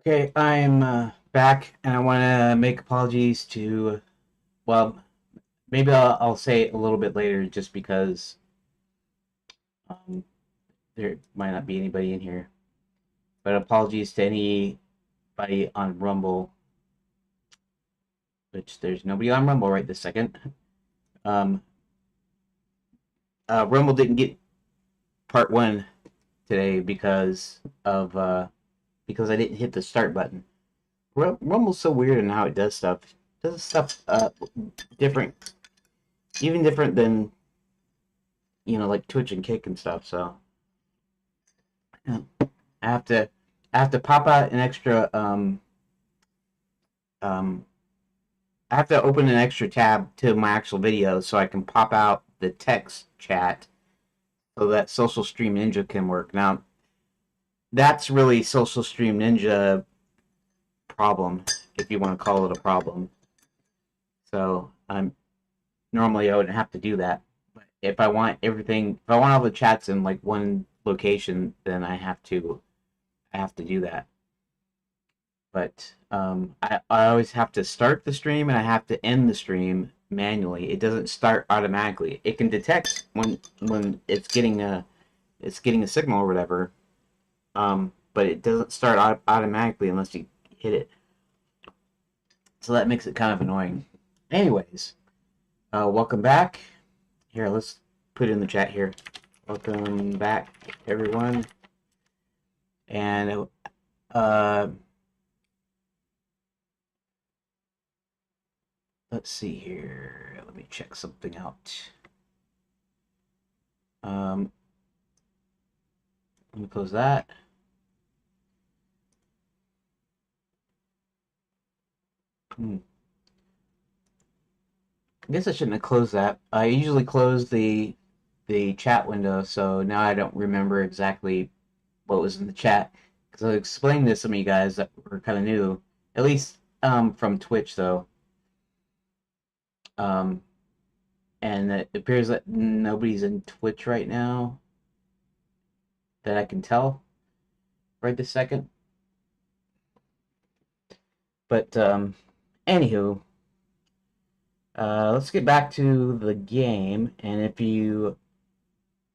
Okay, I'm back, and I want to make apologies to. Well, maybe I'll say it a little bit later, just because um, there might not be anybody in here. But apologies to anybody on Rumble, which there's nobody on Rumble right this second. Um, Rumble didn't get part one today because I didn't hit the start button. Rumble's so weird in how it does stuff. It does stuff different, even different than like Twitch and Kick and stuff. So yeah. I have to I have to pop out an extra um I have to open an extra tab to my actual video so I can pop out the text chat so that Social Stream Ninja can work. Now that's really Social Stream Ninja problem, if you want to call it a problem. So normally I wouldn't have to do that. But if I want all the chats in like one location, then I have to do that. But I always have to start the stream and I have to end the stream manually. It doesn't start automatically. It can detect when it's getting a signal or whatever, but it doesn't start automatically unless you hit it. So that makes it kind of annoying. Anyways, welcome back. Here, let's put it in the chat here. Welcome back, everyone. And let's see here. Let me check something out. Let me close that. I guess I shouldn't have closed that. I usually close the chat window, so now I don't remember exactly what was in the chat. Because I explained to some of you guys that were kind of new, at least from Twitch, though. Um, and it appears that nobody's in Twitch right now that I can tell right this second. But anywho, let's get back to the game, and if you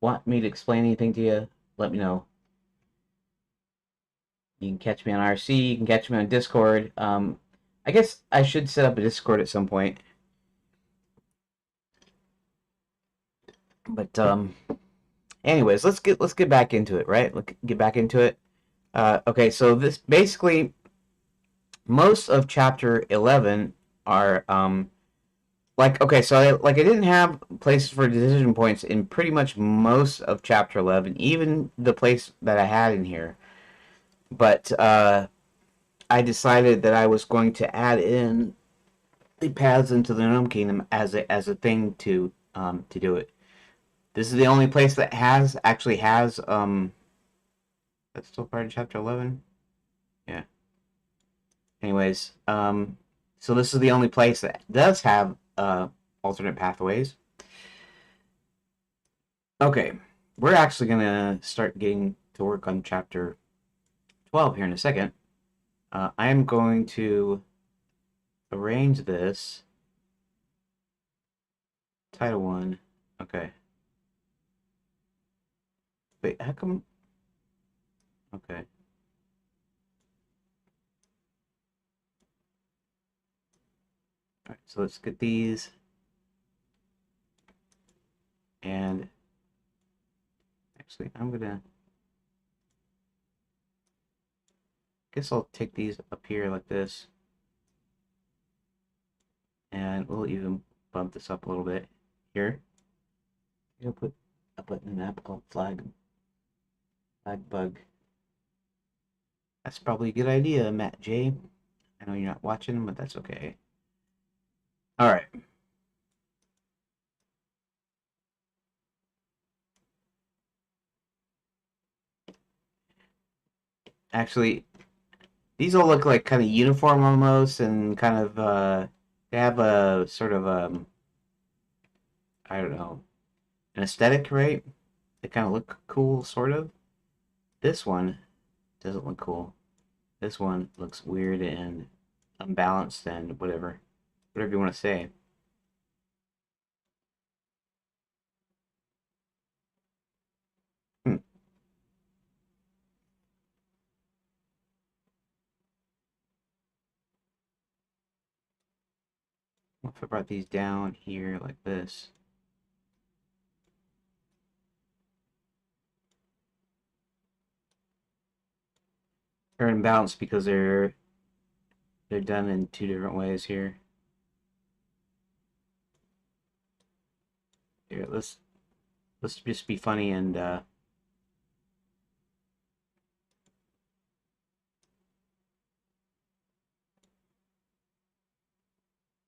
want me to explain anything to you, let me know. You can catch me on RC. You can catch me on Discord. I guess I should set up a Discord at some point. But anyways, let's get back into it, right? Let's get back into it. Okay, so this basically most of chapter 11 are like okay, so I didn't have places for decision points in pretty much most of chapter 11, even the place that I had in here. But I decided that I was going to add in the paths into the Gnome Kingdom as a thing to do it. This is the only place that actually has that's still part of chapter 11. Yeah. Anyways, so this is the only place that does have alternate pathways. Okay, we're actually gonna start getting to work on chapter 12 here in a second. I am going to arrange this. Title 1. Okay. Wait, how come? Okay. Alright, so let's get these. And actually, I'm gonna. Guess I'll take these up here like this. And we'll even bump this up a little bit here. I'll put a button in the map called flag bug. That's probably a good idea, Matt J. I know you're not watching, but that's okay. All right. Actually, these all look like kind of uniform almost, and kind of they have a sort of I don't know, an aesthetic, right? They kind of look cool, sort of. This one doesn't look cool. This one looks weird and unbalanced and whatever. Whatever you want to say. Hmm. What if I brought these down here like this? They're imbalanced because they're done in two different ways here. Here, let's just be funny and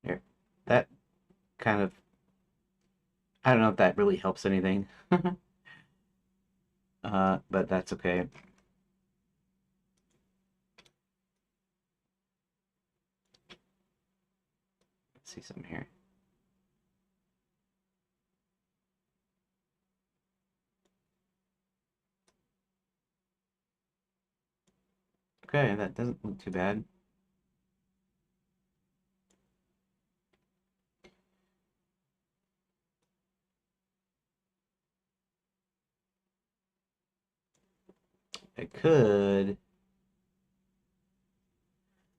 here. That kind of, I don't know if that really helps anything. But that's okay. Let's see something here. Okay, that doesn't look too bad. I could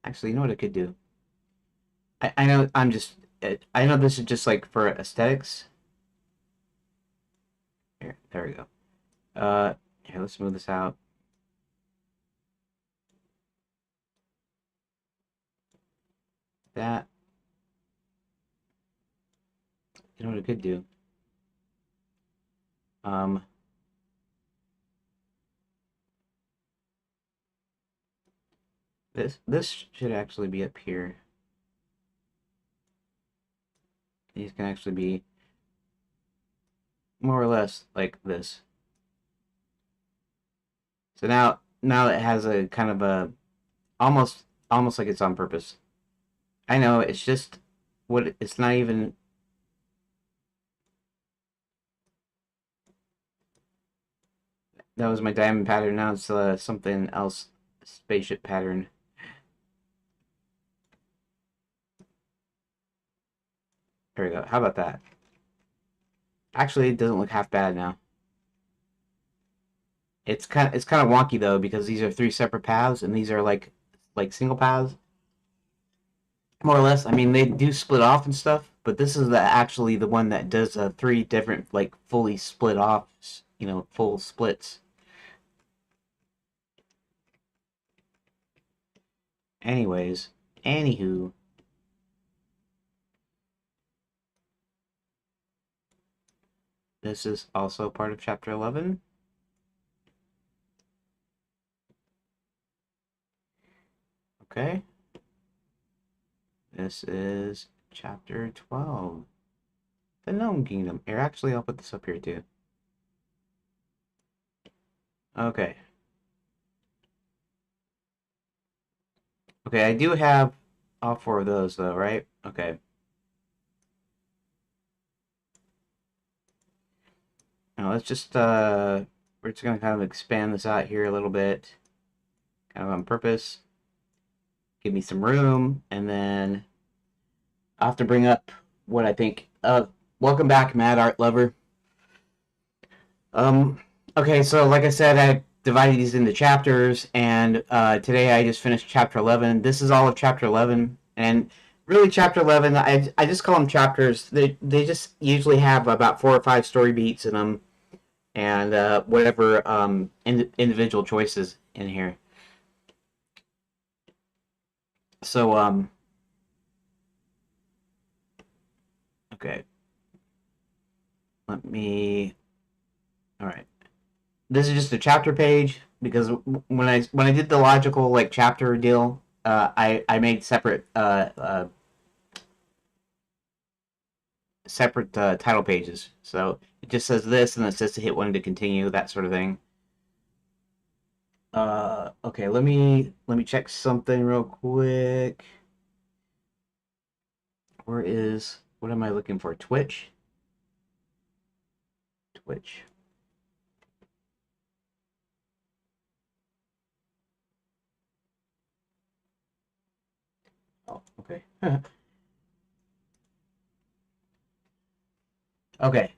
actually, you know what I could do? I know I'm just I know this is just like for aesthetics. Here, there we go. Here, let's move this out. That, you know what I could do? Um, this should actually be up here. These can actually be more or less like this. So now it has a kind of a almost like it's on purpose. I know it's just what it's not even. That was my diamond pattern. Now it's something else, spaceship pattern. There we go. How about that? Actually, it doesn't look half bad now. It's kind of wonky though because these are three separate paths and these are like single paths, more or less. I mean, they do split off and stuff, but this is actually the one that does three different like fully split off, full splits. Anyways, anywho, this is also part of chapter 11. Okay. This is chapter 12. The Gnome Kingdom. Here, actually, I'll put this up here too. Okay. Okay, I do have all four of those though, right? Okay. Now let's just we're just gonna kind of expand this out here a little bit, kind of on purpose. Give me some room, and then I have to bring up what I think. Welcome back, Mad Art Lover. Um, okay, so like I said, I divided these into chapters, and today I just finished chapter 11. This is all of chapter 11, and really chapter 11, I just call them chapters. They just usually have about 4 or 5 story beats in them, and whatever individual choices in here. So okay, let me. All right, this is just a chapter page because when I did the logical like chapter deal, I made separate title pages. So it just says this, and it says to hit one to continue, that sort of thing. Okay, let me check something real quick. What am I looking for? Twitch. Twitch. Oh, okay. Okay.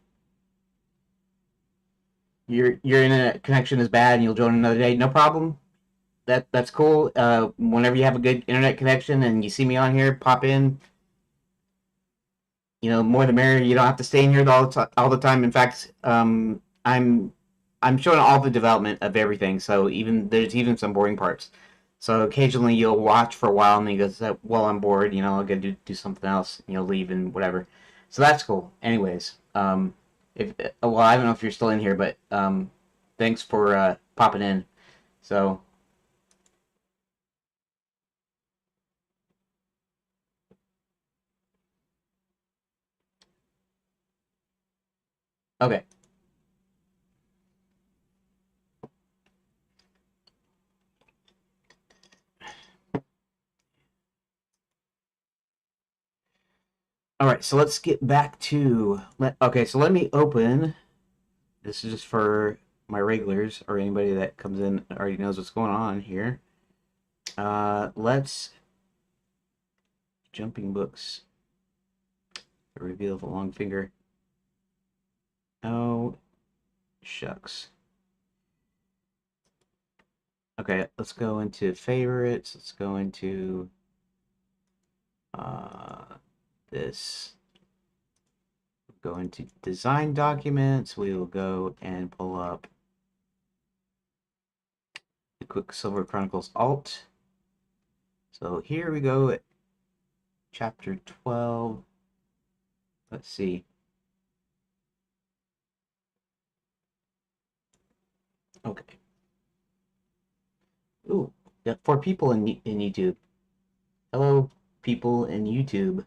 Your internet connection is bad and you'll join another day. No problem. That's cool. Whenever you have a good internet connection and you see me on here, pop in. You know, more the merrier. You don't have to stay in here all the time. In fact, I'm showing all the development of everything. So even there's even some boring parts. So occasionally you'll watch for a while and then you go, well, I'm bored. You know, I'll go do something else. You know, leave and whatever. So that's cool. Anyways, if well, I don't know if you're still in here, but thanks for popping in. So okay. All right, so let's get back to okay. So let me open. This is just for my regulars or anybody that comes in already knows what's going on here. Let's jumping books. The reveal of the long finger. Oh, shucks. Okay, let's go into favorites. Let's go into uh, this. Go into design documents. We will go and pull up the Quicksilver Chronicles alt. So here we go at chapter 12. Let's see. Okay. Ooh, got 4 people in YouTube. Hello, people in YouTube.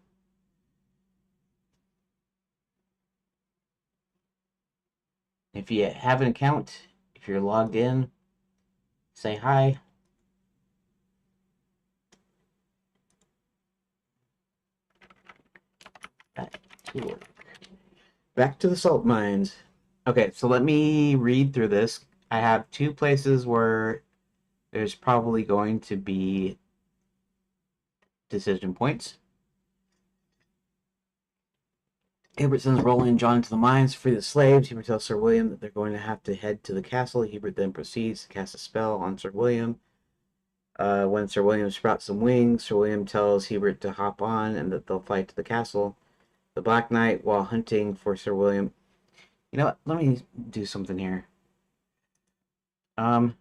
If you have an account, if you're logged in, say hi. Back to work. Back to the salt mines. Okay, so let me read through this. I have 2 places where there's probably going to be decision points. Hubert sends Roland and John into the mines to free the slaves. Hubert tells Sir William that they're going to have to head to the castle. Hubert then proceeds to cast a spell on Sir William. When Sir William sprouts some wings, Sir William tells Hubert to hop on and that they'll fly to the castle. The Black Knight, while hunting for Sir William... You know what? Let me do something here. Okay.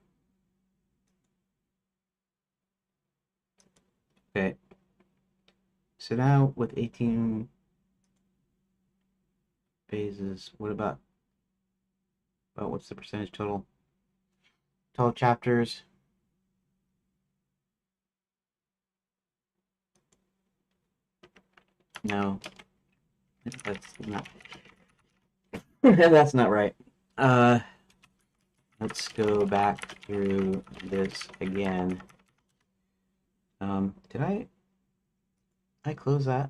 So now with 18 phases, what about what's the percentage total? Total chapters. No, that's not. That's not right. Let's go back through this again. Did I close that?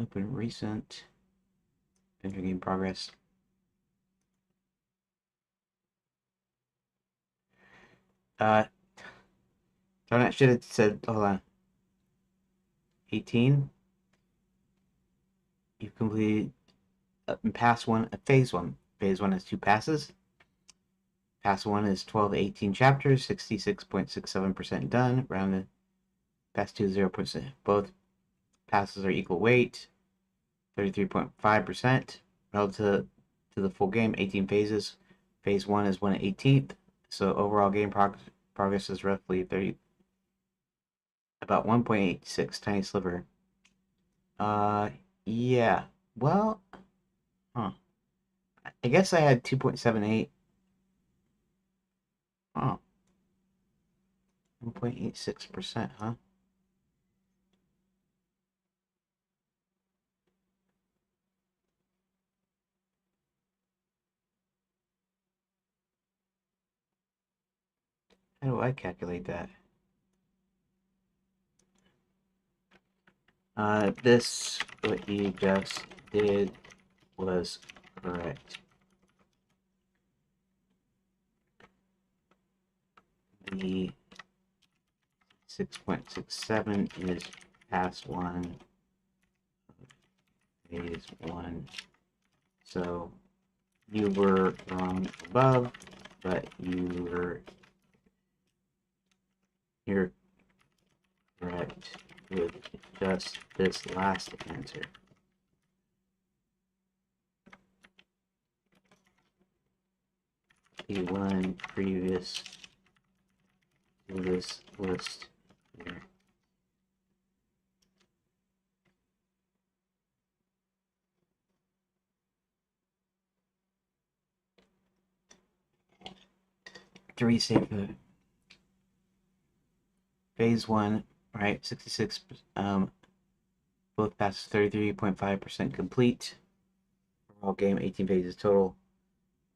Open recent. Enter game progress. Darn, I should have said, hold on. 18. You've completed pass 1, phase 1. Phase 1 has 2 passes. Pass 1 is 12 to 18 chapters, 66.67% done. Rounded. Pass 2 0%. Both passes are equal weight, 33.5%. Relative to the full game, 18 phases. Phase 1 is 1/18th. So overall game progress is roughly 30, about 1.86, tiny sliver. Yeah. Well, huh. I guess I had 2.78. Oh, 1.86%, huh? How do I calculate that? This, what you just did was correct. The 6.67 is pass 1, phase 1. So you were wrong above, but you're correct with just this last answer. P1 previous to this list here. To restate the phase 1, right? 66, both passes 33.5% complete. Overall game 18 phases total.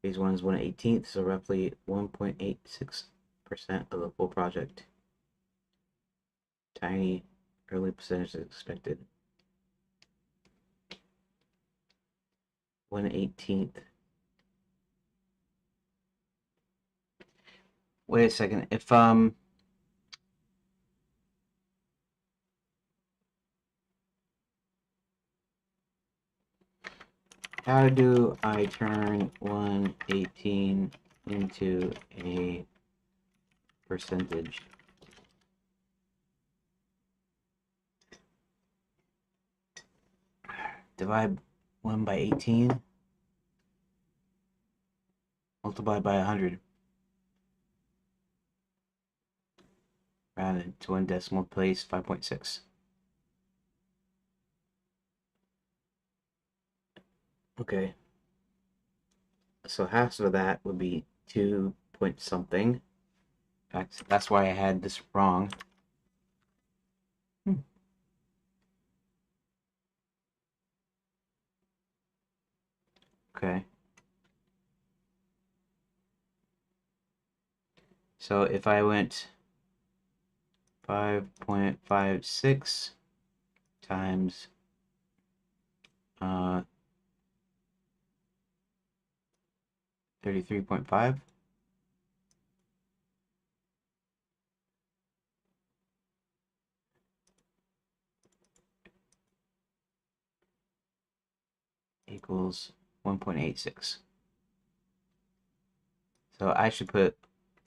Phase 1 is 1/18th, so roughly 1.86% of the full project. Tiny early percentage is expected. 1/18th. Wait a second. If how do I turn 1/18 into a percentage? Divide 1 by 18. Multiply by 100. Rounded to one decimal place, 5.6. Okay. So half of that would be 2 point something. In fact, that's why I had this wrong. Okay. So if I went 5.56 times 33.5 equals 1.86. So I should put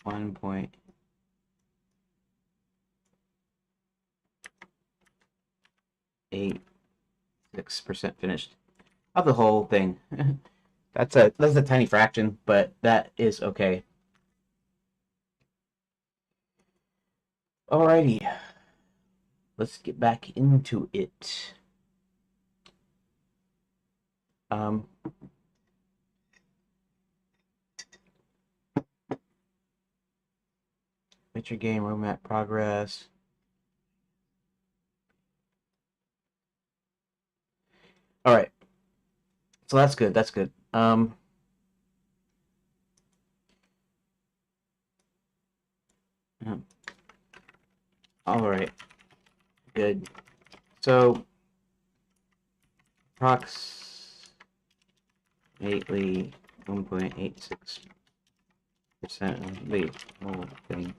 1.86% finished of the whole thing. That's a tiny fraction, but that is okay. Alrighty, let's get back into it. Feature game roadmap progress. All right, so that's good. That's good. All right, good. So approximately 1.86% of the whole thing.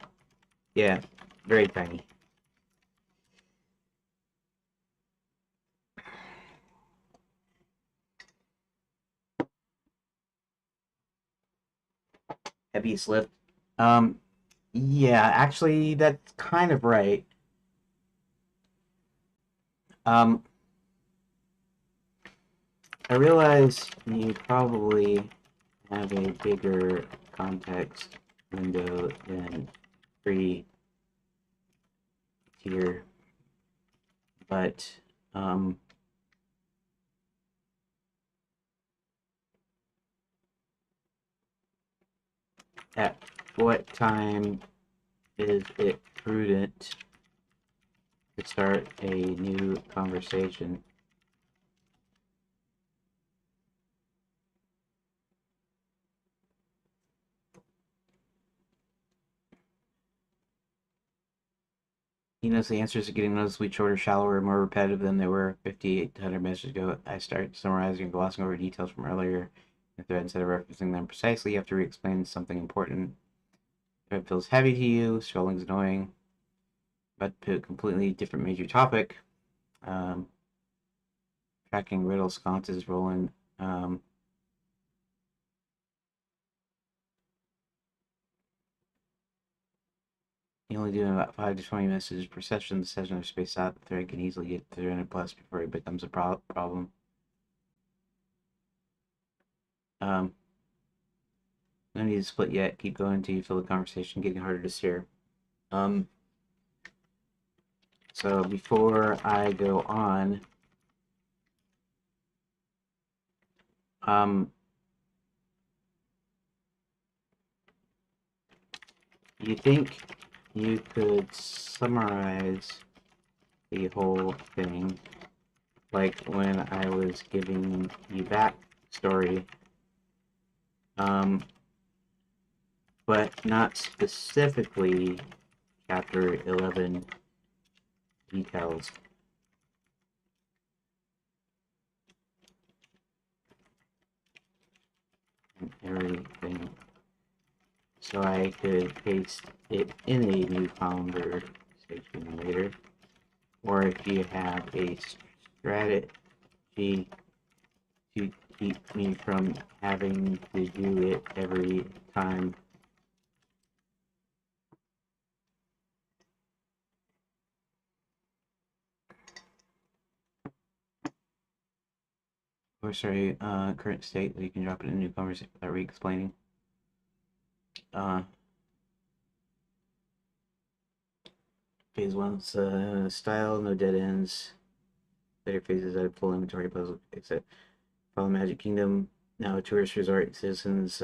Yeah, very tiny. Heaviest lift. Yeah, actually, that's kind of right. I realize you probably have a bigger context window than free tier, but at what time is it prudent to start a new conversation? He knows the answers are getting noticeably shorter, shallower, and more repetitive than they were 5,800 messages ago. I start summarizing and glossing over details from earlier in the thread instead of referencing them precisely. You have to re-explain something important. The thread feels heavy to you, scrolling's annoying, but to a completely different major topic. Tracking riddle sconce is rolling. You only do about 5 to 20 messages per session. The sessions are spaced out. The thread can easily get 300 plus before it becomes a problem. No need to split yet. Keep going until you feel the conversation getting harder to steer. So before I go on, you think you could summarize the whole thing, like when I was giving you backstory, but not specifically chapter 11 details. And everything. So I could paste it in a new conversation later. Or if you have a strategy to keep me from having to do it every time. Or sorry, current state, you can drop it in a new conversation without re-explaining. Phase 1's style, no dead ends. Later phases added full inventory puzzle, except Follow Magic Kingdom. Now a tourist resort, citizens,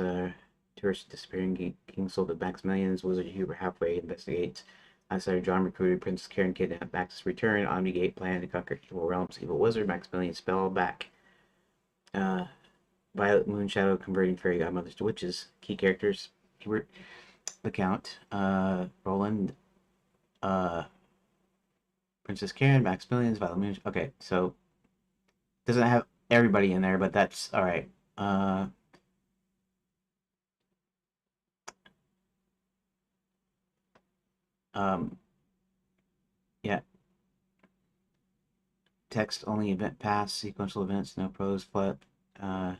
tourists disappearing, King sold at Maximilian's, Wizard Huber halfway investigates. Outsider John recruited Princess Karen kidnapped Max's return, Omnigate plan to conquer evil realms, evil wizard, Maximilian spell back. Violet Moonshadow converting fairy godmothers to witches. Key characters, Hubert, the Count, Roland, Princess Karen, Maximilian's, Violet Moon. Okay, so doesn't have everybody in there, but that's all right. Yeah. Text only event pass, sequential events, no prose, flip, current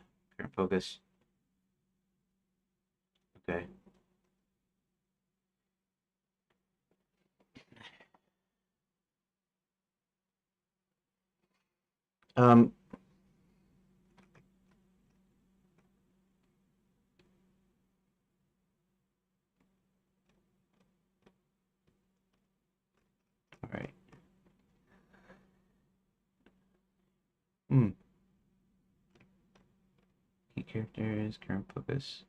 focus. Okay. Um, all right. Key characters, current focus.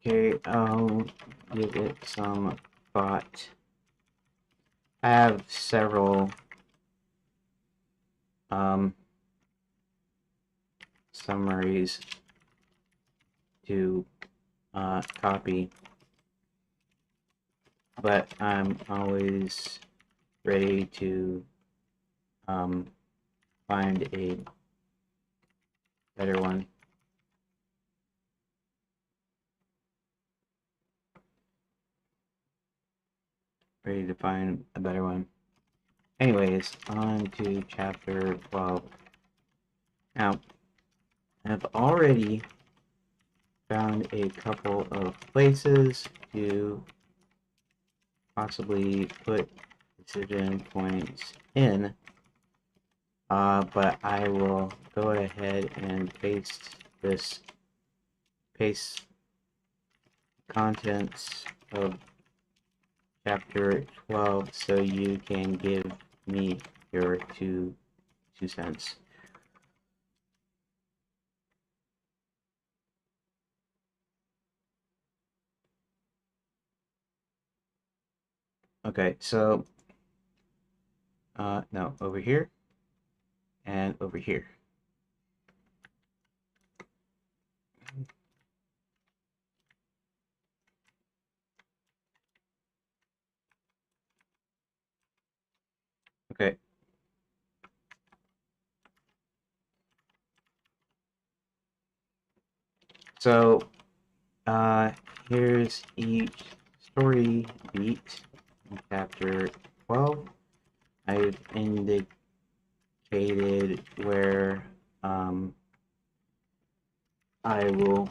Okay, I'll give it some thought. I have several summaries to copy, but I'm always ready to find a better one. Ready to find a better one. Anyways, on to chapter 12. Now, I've already found a couple of places to possibly put decision points in, but I will go ahead and paste contents of chapter 12 so you can give me your two cents. Okay, so no, over here and over here. Okay. So, here's each story beat in chapter 12. I've indicated where I will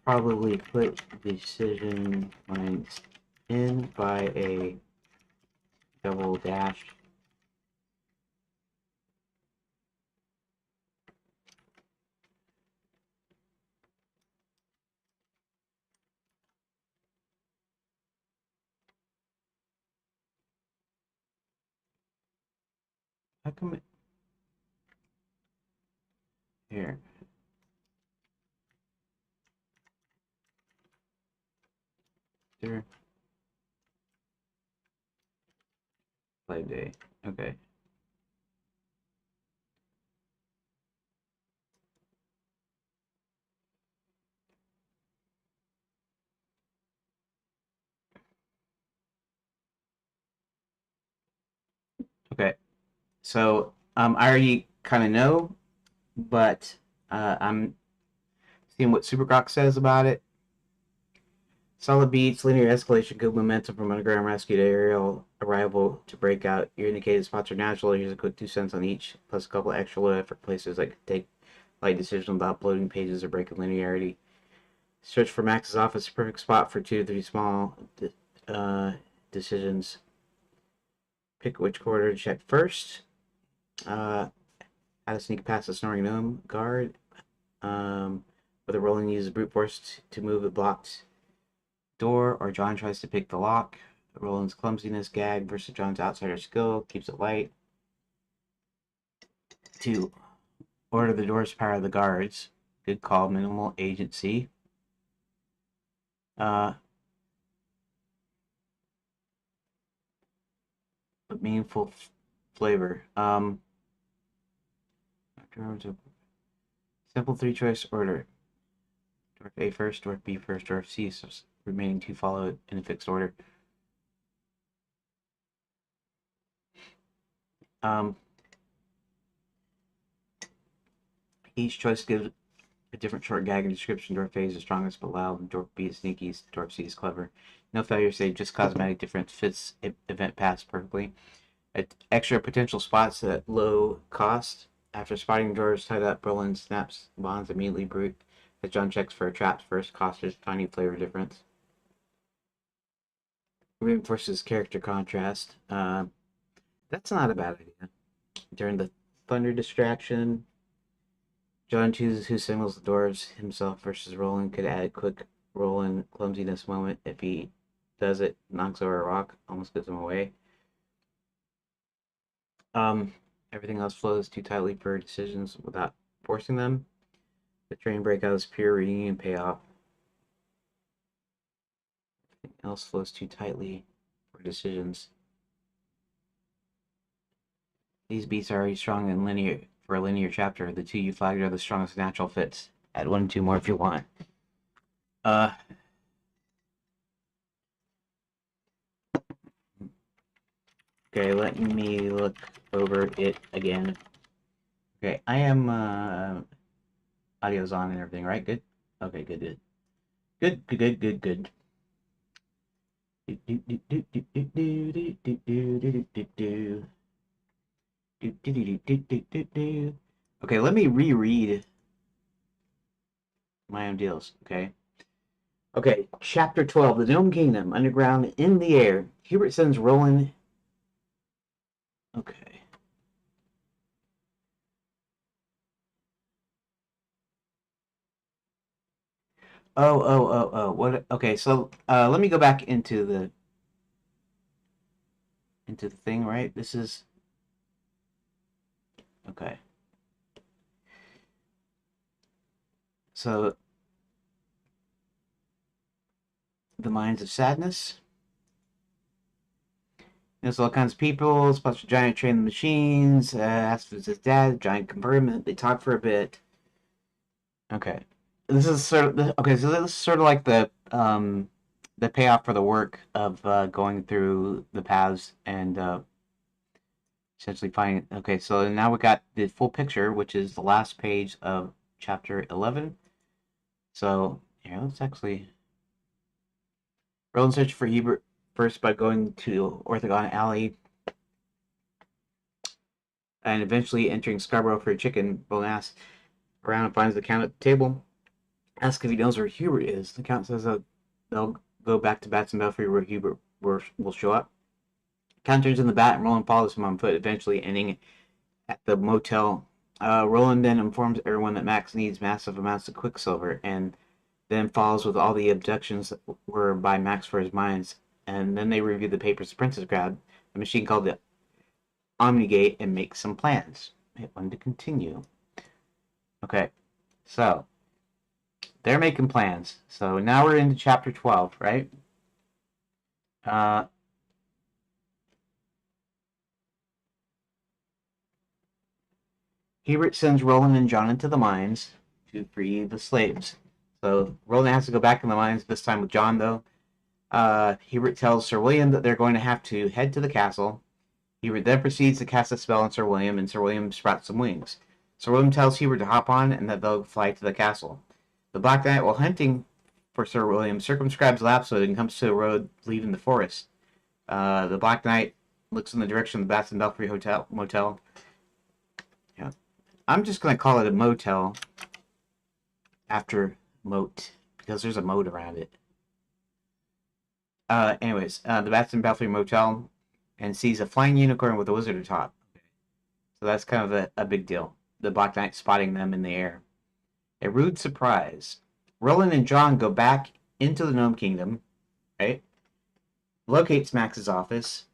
probably put decision points in by a double dash. How come it here? There, play day. Okay. Okay. So I already kind of know, but I'm seeing what Supercroc says about it. Solid beats, linear escalation, good momentum from underground rescue to aerial arrival to breakout. Your indicated spots are natural. Here's a quick 2 cents on each, plus a couple extra low effort places like take light decisions without uploading pages or breaking linearity. Search for Max's office, perfect spot for 2 to 3 small decisions. Pick which corridor to check first. How to sneak past a snoring gnome guard. Whether Roland uses brute force to move a blocked door, or John tries to pick the lock. Roland's clumsiness gag versus John's outsider skill keeps it light. 2. Order the doors to power the guards. Good call, minimal agency. But meaningful flavor. Simple 3-choice order. Dwarf A first, Dwarf B first, Dwarf C, so remaining 2 follow in a fixed order. Each choice gives a different short gag and description. Dwarf A is the strongest but loud. Dwarf B is sneaky. Dwarf C is clever. No failure save, just cosmetic difference. Fits event pass perfectly. Extra potential spots at low cost. After spotting drawers tied up, Berlin snaps bonds immediately brute. As John checks for traps first, costed tiny flavor difference. Reinforces character contrast. That's not a bad idea. During the thunder distraction, John chooses who signals the doors, himself versus Roland. Could add a quick Roland clumsiness moment if he does it, knocks over a rock, almost gives him away. Everything else flows too tightly for decisions without forcing them. The train breakout is pure reading and payoff. Everything else flows too tightly for decisions. These beats are already strong and linear for a linear chapter. The 2 you flagged are the strongest natural fits. Add 1 and 2 more if you want. Okay, let me look over it again. Okay, I am audio's on and everything, right? Good. Okay, good, good, good, good, good, good, good. Okay, let me reread my own deals. Okay. Okay, Chapter 12, The Gnome Kingdom, Underground in the Air. Hubert sends Roland. Okay. Oh. What? Okay, so let me go back into the thing, right? This is okay. So the Mines of Sadness. There's all kinds of people. Spots a giant train the machines. Asks if it's his dad. Giant convertment. They talk for a bit. Okay. This is sort of okay. So this is sort of like the payoff for the work of going through the paths and essentially finding. Okay, so now we got the full picture, which is the last page of chapter 11. So Here, let's actually roll and search for Hubert first by going to Orthogon Alley and eventually entering Scarborough for a chicken. Roland asks around and finds the Count at the table. Asks if he knows where Hubert is. The Count says that they'll go back to Bats and Belfry where Hubert will show up. Count turns in the bat and Roland follows him on foot, eventually ending at the motel. Roland then informs everyone that Max needs massive amounts of Quicksilver and then follows with all the abductions that were by Max for his mines. And then they review the papers the Princess grabbed, a machine called the Omnigate, and make some plans. Hit 1 to continue. Okay, so they're making plans. So now we're into chapter 12, right? Hubert sends Roland and John into the mines to free the slaves. So Roland has to go back in the mines, this time with John, though. Hubert tells Sir William that they're going to have to head to the castle. Hubert then proceeds to cast a spell on Sir William, and Sir William sprouts some wings. Sir William tells Hubert to hop on and that they'll fly to the castle. The Black Knight, while hunting for Sir William, circumscribes Lapswood and comes to a road leaving the forest. The Black Knight looks in the direction of the Bats and Belfry motel. Yeah. I'm just going to call it a motel after moat, because there's a moat around it. Anyways, the Bats and Belfry motel, and sees a flying unicorn with a wizard atop. So that's kind of a big deal. The Black Knight spotting them in the air. A rude surprise. Roland and John go back into the Gnome Kingdom, right? Locates Max's office.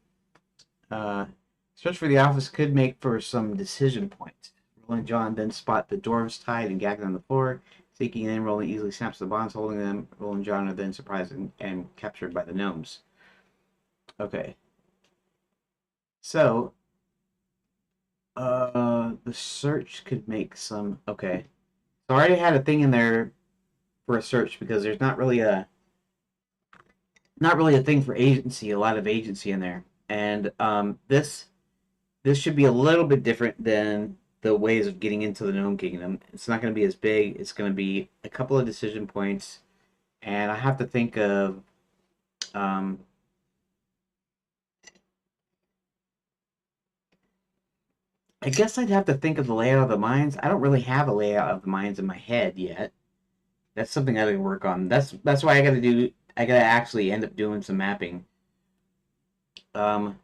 Search for the office could make for some decision points. Roland and John then spot the dwarves tied and gagged on the floor. Seeking in, Roland easily snaps the bonds holding them. Roland and John are then surprised and captured by the gnomes. Okay. So, the search could make some... Okay. So I already had a thing in there for a search because there's not really a thing for agency, a lot of agency in there. And this should be a little bit different than the ways of getting into the Gnome Kingdom. It's not going to be as big. It's going to be a couple of decision points, and I have to think of I guess I'd have to think of the layout of the mines. I don't really have a layout of the mines in my head yet. That's something I gotta work on. That's why I gotta actually end up doing some mapping. Um,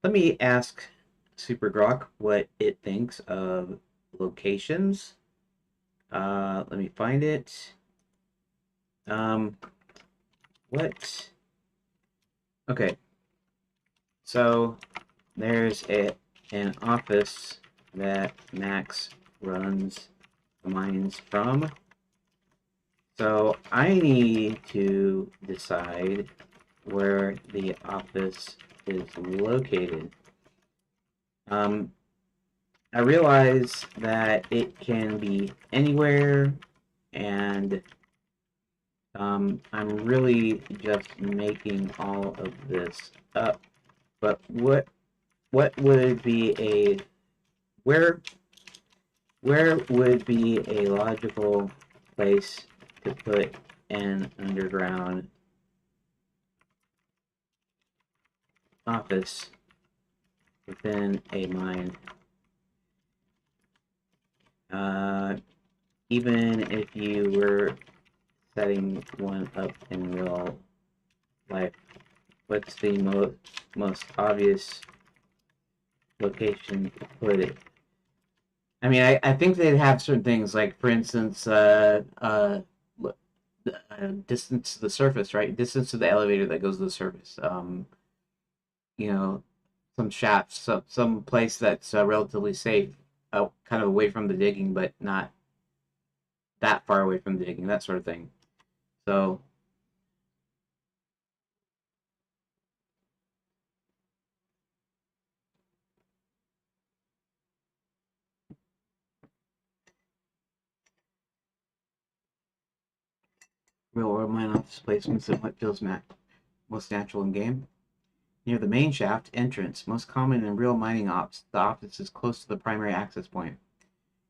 Let me ask Super Grok what it thinks of locations. Let me find it. Um, what? Okay. So there's an office that Max runs the mines from. So I need to decide where the office is located. I realize that it can be anywhere, and I'm really just making all of this up. But what would be where would be a logical place to put an underground office within a mine? Even if you were setting one up in real life, what's the most obvious location to put it? I mean, I think they'd have certain things, like, for instance, distance to the surface, right? Distance to the elevator that goes to the surface. You know, some shafts, some place that's relatively safe, kind of away from the digging, but not that far away from the digging, that sort of thing. So, Real world mine office placements and what feels most natural in game. Near the main shaft entrance, most common in real mining ops, the office is close to the primary access point.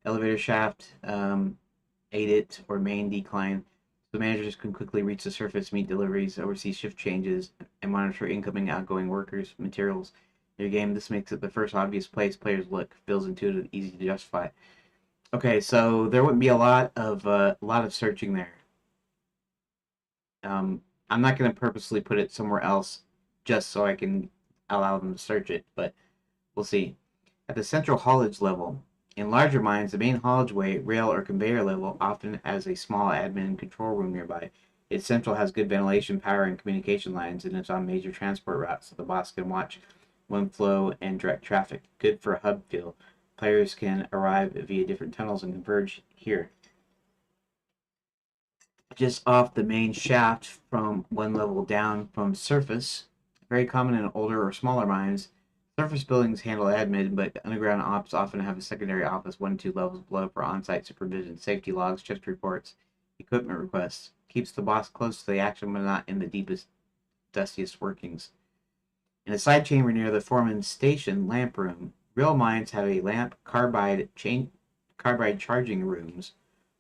Elevator shaft, aid it, or main decline, so managers can quickly reach the surface, meet deliveries, oversee shift changes, and monitor incoming and outgoing workers, materials. In your game, this makes it the first obvious place players look, feels intuitive, easy to justify. Okay, so there wouldn't be a lot of searching there. I'm not going to purposely put it somewhere else just so I can allow them to search it, but we'll see. At the central haulage level, in larger mines, the main haulageway, rail, or conveyor level often has a small admin and control room nearby. Its central has good ventilation, power, and communication lines, and it's on major transport routes, so the boss can watch wind flow and direct traffic. Good for a hub feel. Players can arrive via different tunnels and converge here. Just off the main shaft from one level down from surface, very common in older or smaller mines. Surface buildings handle admin, but underground ops often have a secondary office 1 to 2 levels below for on-site supervision, safety logs, shift reports, equipment requests. Keeps the boss close to the action but not in the deepest, dustiest workings. In a side chamber near the foreman's station lamp room, real mines have a lamp carbide charging rooms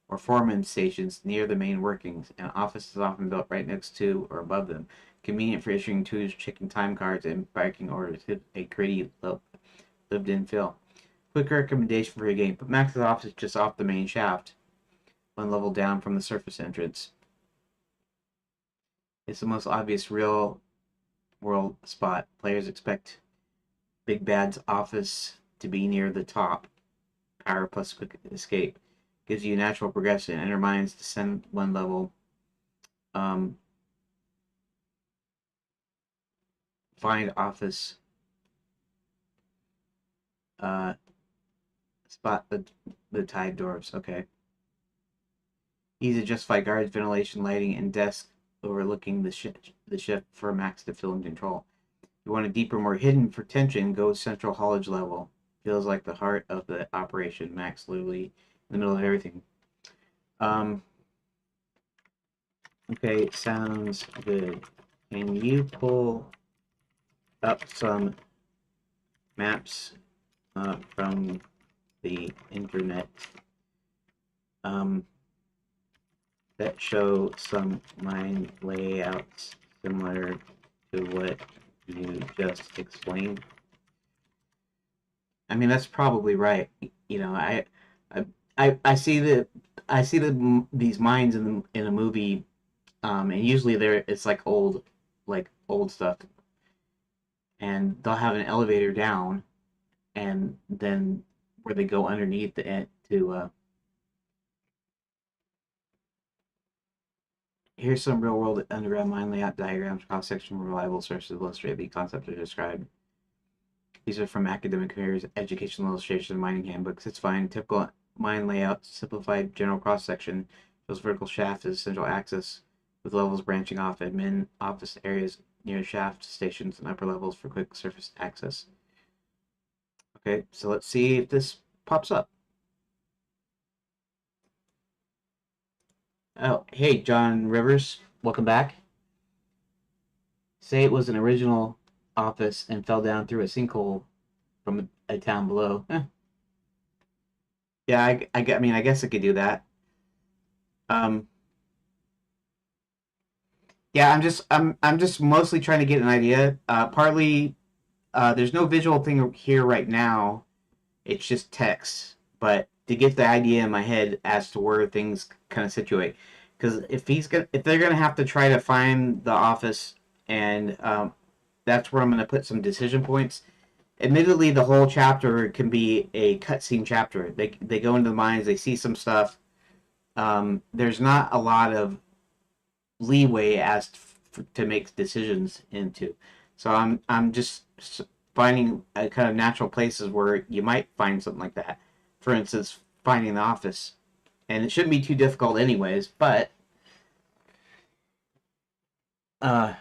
or foreman stations near the main workings, and offices often built right next to or above them, convenient for issuing twos, checking time cards, and barking orders. A gritty, lived-in feel. Quick recommendation for your game: put Max's office just off the main shaft, 1 level down from the surface entrance. It's the most obvious real-world spot. Players expect Big Bad's office to be near the top. Power plus quick escape gives you natural progression. Enter mines, descend 1 level. Um, find office. Uh, spot the tide dwarves. Okay. Easy to justify guards, ventilation, lighting, and desk overlooking the ship for max to feel in control. If you want a deeper, more hidden for tension, go central haulage level. Feels like the heart of the operation. Max literally in the middle of everything. Um, okay, sounds good. Can you pull up some maps from the internet um, that show some mine layouts similar to what you just explained? I mean, that's probably right. You know, I, I see these mines in a movie, and usually it's like old stuff, and they'll have an elevator down, and then where they go underneath it to here's some real world underground mine layout diagrams, cross section, reliable sources illustrate the concepts are described. These are from academic careers, educational illustration, mining handbooks. It's fine. Typical mine layout, simplified general cross section, shows vertical shaft as central axis with levels branching off admin office areas near shaft stations and upper levels for quick surface access. Okay, so let's see if this pops up. Oh, hey, John Rivers, welcome back. Say it was an original office and fell down through a sinkhole from a town below. Yeah, I mean, I guess I could do that. Um, yeah, I'm just mostly trying to get an idea. Partly, there's no visual thing here right now. It's just text, but to get the idea in my head as to where things kind of situate. Because if they're gonna have to try to find the office, and that's where I'm gonna put some decision points. Admittedly, the whole chapter can be a cutscene chapter. They go into the mines, they see some stuff. There's not a lot of leeway as to make decisions into. So I'm just finding kind of natural places where you might find something like that. For instance, finding the office, and it shouldn't be too difficult anyways. But uh,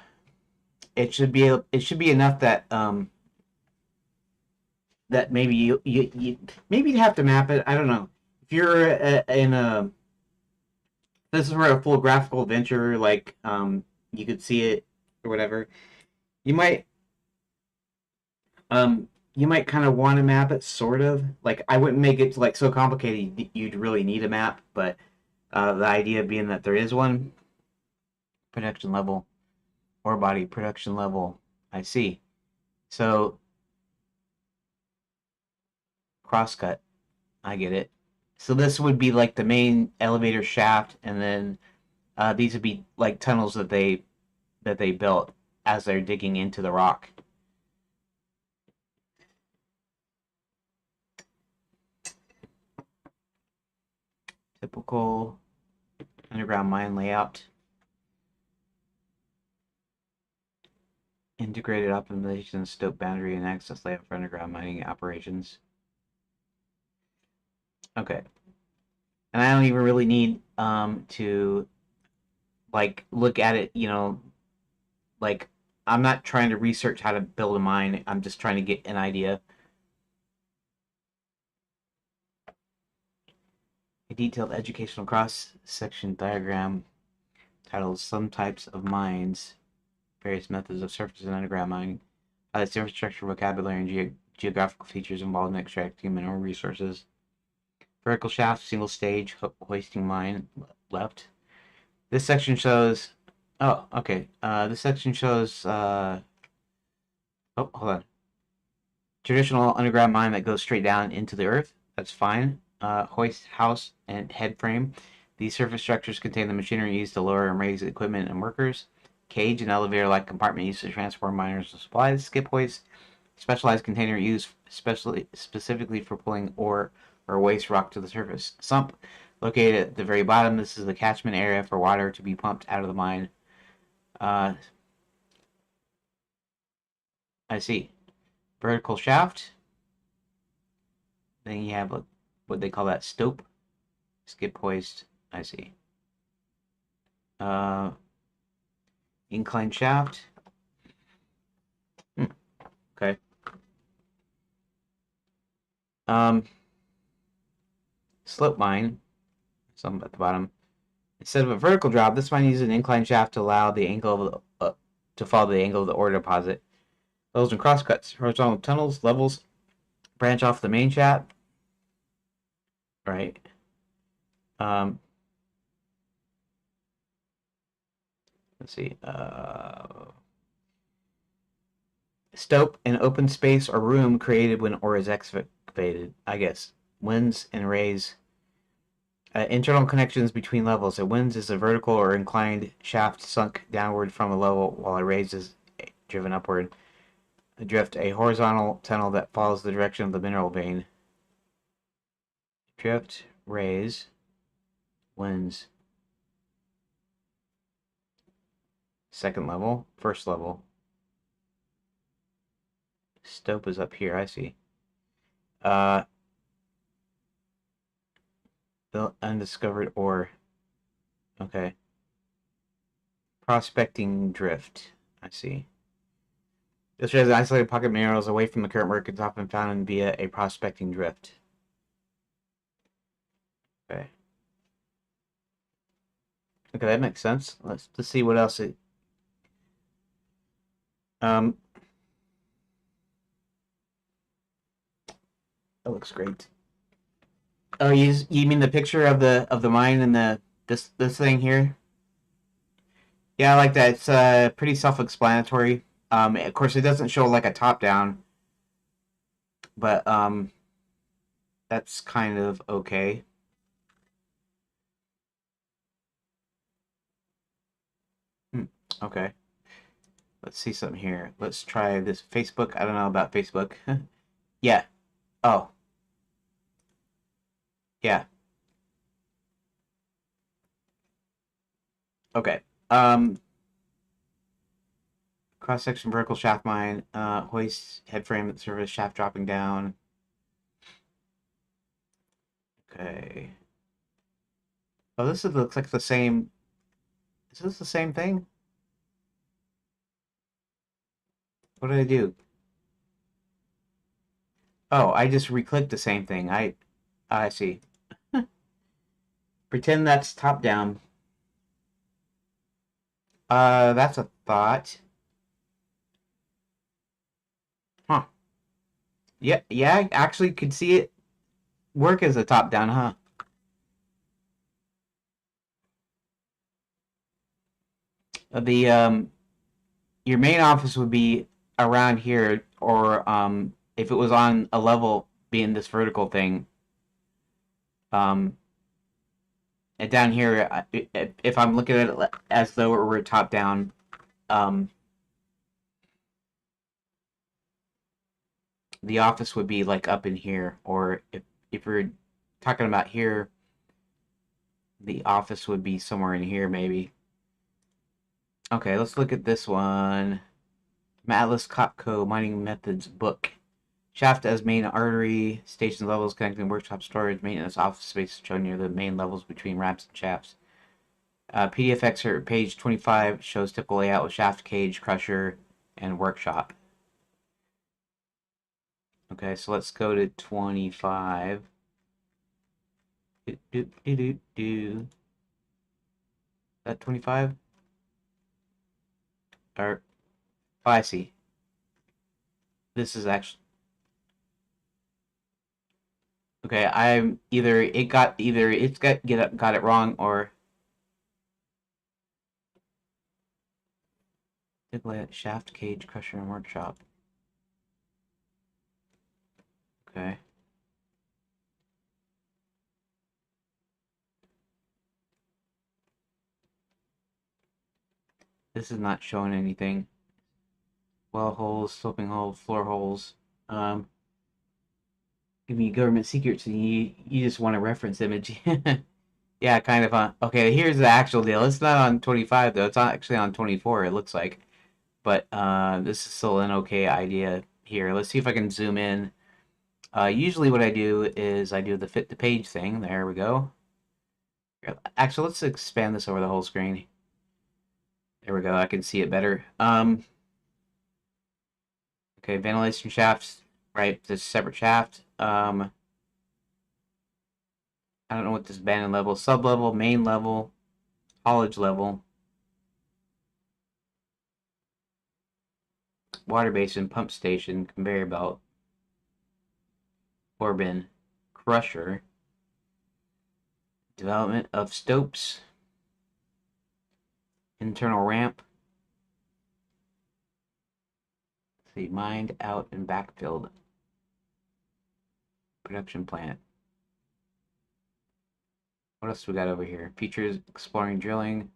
it should be enough that maybe maybe you'd have to map it. I don't know if you're in a This is where a full graphical adventure, like you could see it or whatever. You might you might kind of want to map it, sort of. Like I wouldn't make it like so complicated you'd really need a map, but the idea being that there is one. Production level, ore body production level. I see. So crosscut. I get it. So this would be like the main elevator shaft, and then these would be like tunnels that they built as they're digging into the rock. Typical underground mine layout. Integrated optimization, stope boundary, and access layout for underground mining operations. Okay. And I don't even really need to like look at it, like I'm not trying to research how to build a mine. I'm just trying to get an idea. A detailed educational cross-section diagram titled Some Types of Mines, Various Methods of Surface and Underground Mining, highlights the infrastructure, vocabulary, and geographical features involved in extracting mineral resources. Vertical shaft, single stage, hoisting mine, left. This section shows. Oh, okay. This section shows. Oh, hold on. Traditional underground mine that goes straight down into the earth. That's fine. Hoist, house, and head frame. These surface structures contain the machinery used to lower and raise equipment and workers. Cage and elevator-like compartment used to transport miners and supplies. Skip hoist, specialized container used specifically for pulling ore or waste rock to the surface. Sump, located at the very bottom. This is the catchment area for water to be pumped out of the mine. Uh, I see. Vertical shaft. Then you have what they call that stope. Skip hoist. I see. Uh, incline shaft. Okay. Um, slope mine. Some at the bottom. Instead of a vertical drop, this mine uses an incline shaft to allow the angle of to follow the angle of the ore deposit. Levels and crosscuts. Horizontal tunnels, levels branch off the main shaft. Right. Um, let's see. Stope, an open space or room created when ore is excavated. I guess. Winds and rays. Internal connections between levels. A winds is a vertical or inclined shaft sunk downward from a level, while a raise is driven upward. A drift, a horizontal tunnel that follows the direction of the mineral vein. Drift, raise, winds. Second level, first level. Stope is up here, I see. Uh, the undiscovered ore. Okay. Prospecting drift. I see. This shows isolated pocket minerals away from the current markets, often found via a prospecting drift. Okay. Okay, that makes sense. Let's see what else it. Um, that looks great. Oh, you mean the picture of the mine and this thing here? Yeah, I like that. It's pretty self-explanatory. Of course, it doesn't show like a top down, but that's kind of okay. Hmm, okay, let's see something here. Let's try this Facebook. I don't know about Facebook. Yeah. Oh, yeah. Okay. Cross section vertical shaft mine. Hoist head frame at surface shaft dropping down. Okay. Oh, looks like the same. Is this the same thing? What did I do? Oh, I just re-clicked the same thing. I see. Pretend that's top down. That's a thought. Huh. Yeah, yeah, I actually could see it work as a top down, huh? The your main office would be around here, or if it was on a level being this vertical thing, um and down here, if I'm looking at it as though it were top down, um the office would be like up in here, or if we're talking about here, the office would be somewhere in here maybe. Okay, let's look at this one. Atlas Copco Mining Methods book. Shaft as main artery, station levels connecting workshop, storage, maintenance, office space shown near the main levels between ramps and shafts. PDF excerpt page 25 shows typical layout with shaft, cage, crusher, and workshop. Okay, so let's go to 25. That 25? Or, oh, I see. This is actually okay. I'm either it's got it wrong, or shaft, cage, crusher, and workshop. Okay. This is not showing anything. Well holes, sloping holes, floor holes. Um, Give me government secrets, and you just want a reference image. Yeah, kind of on. Okay, here's the actual deal. It's not on 25 though. It's actually on 24. It looks like, but this is still an okay idea here. Let's see if I can zoom in. Usually, what I do is I do the fit to page thing. There we go. Actually, let's expand this over the whole screen. There we go. I can see it better. Okay, ventilation shafts. Right, this separate shaft. I don't know what this abandoned level, sub level, main level, haulage level, water basin, pump station, conveyor belt, ore bin, crusher, development of stopes, internal ramp. Let's see, mined out and backfilled, production plant. What else we got over here? Features exploring drilling,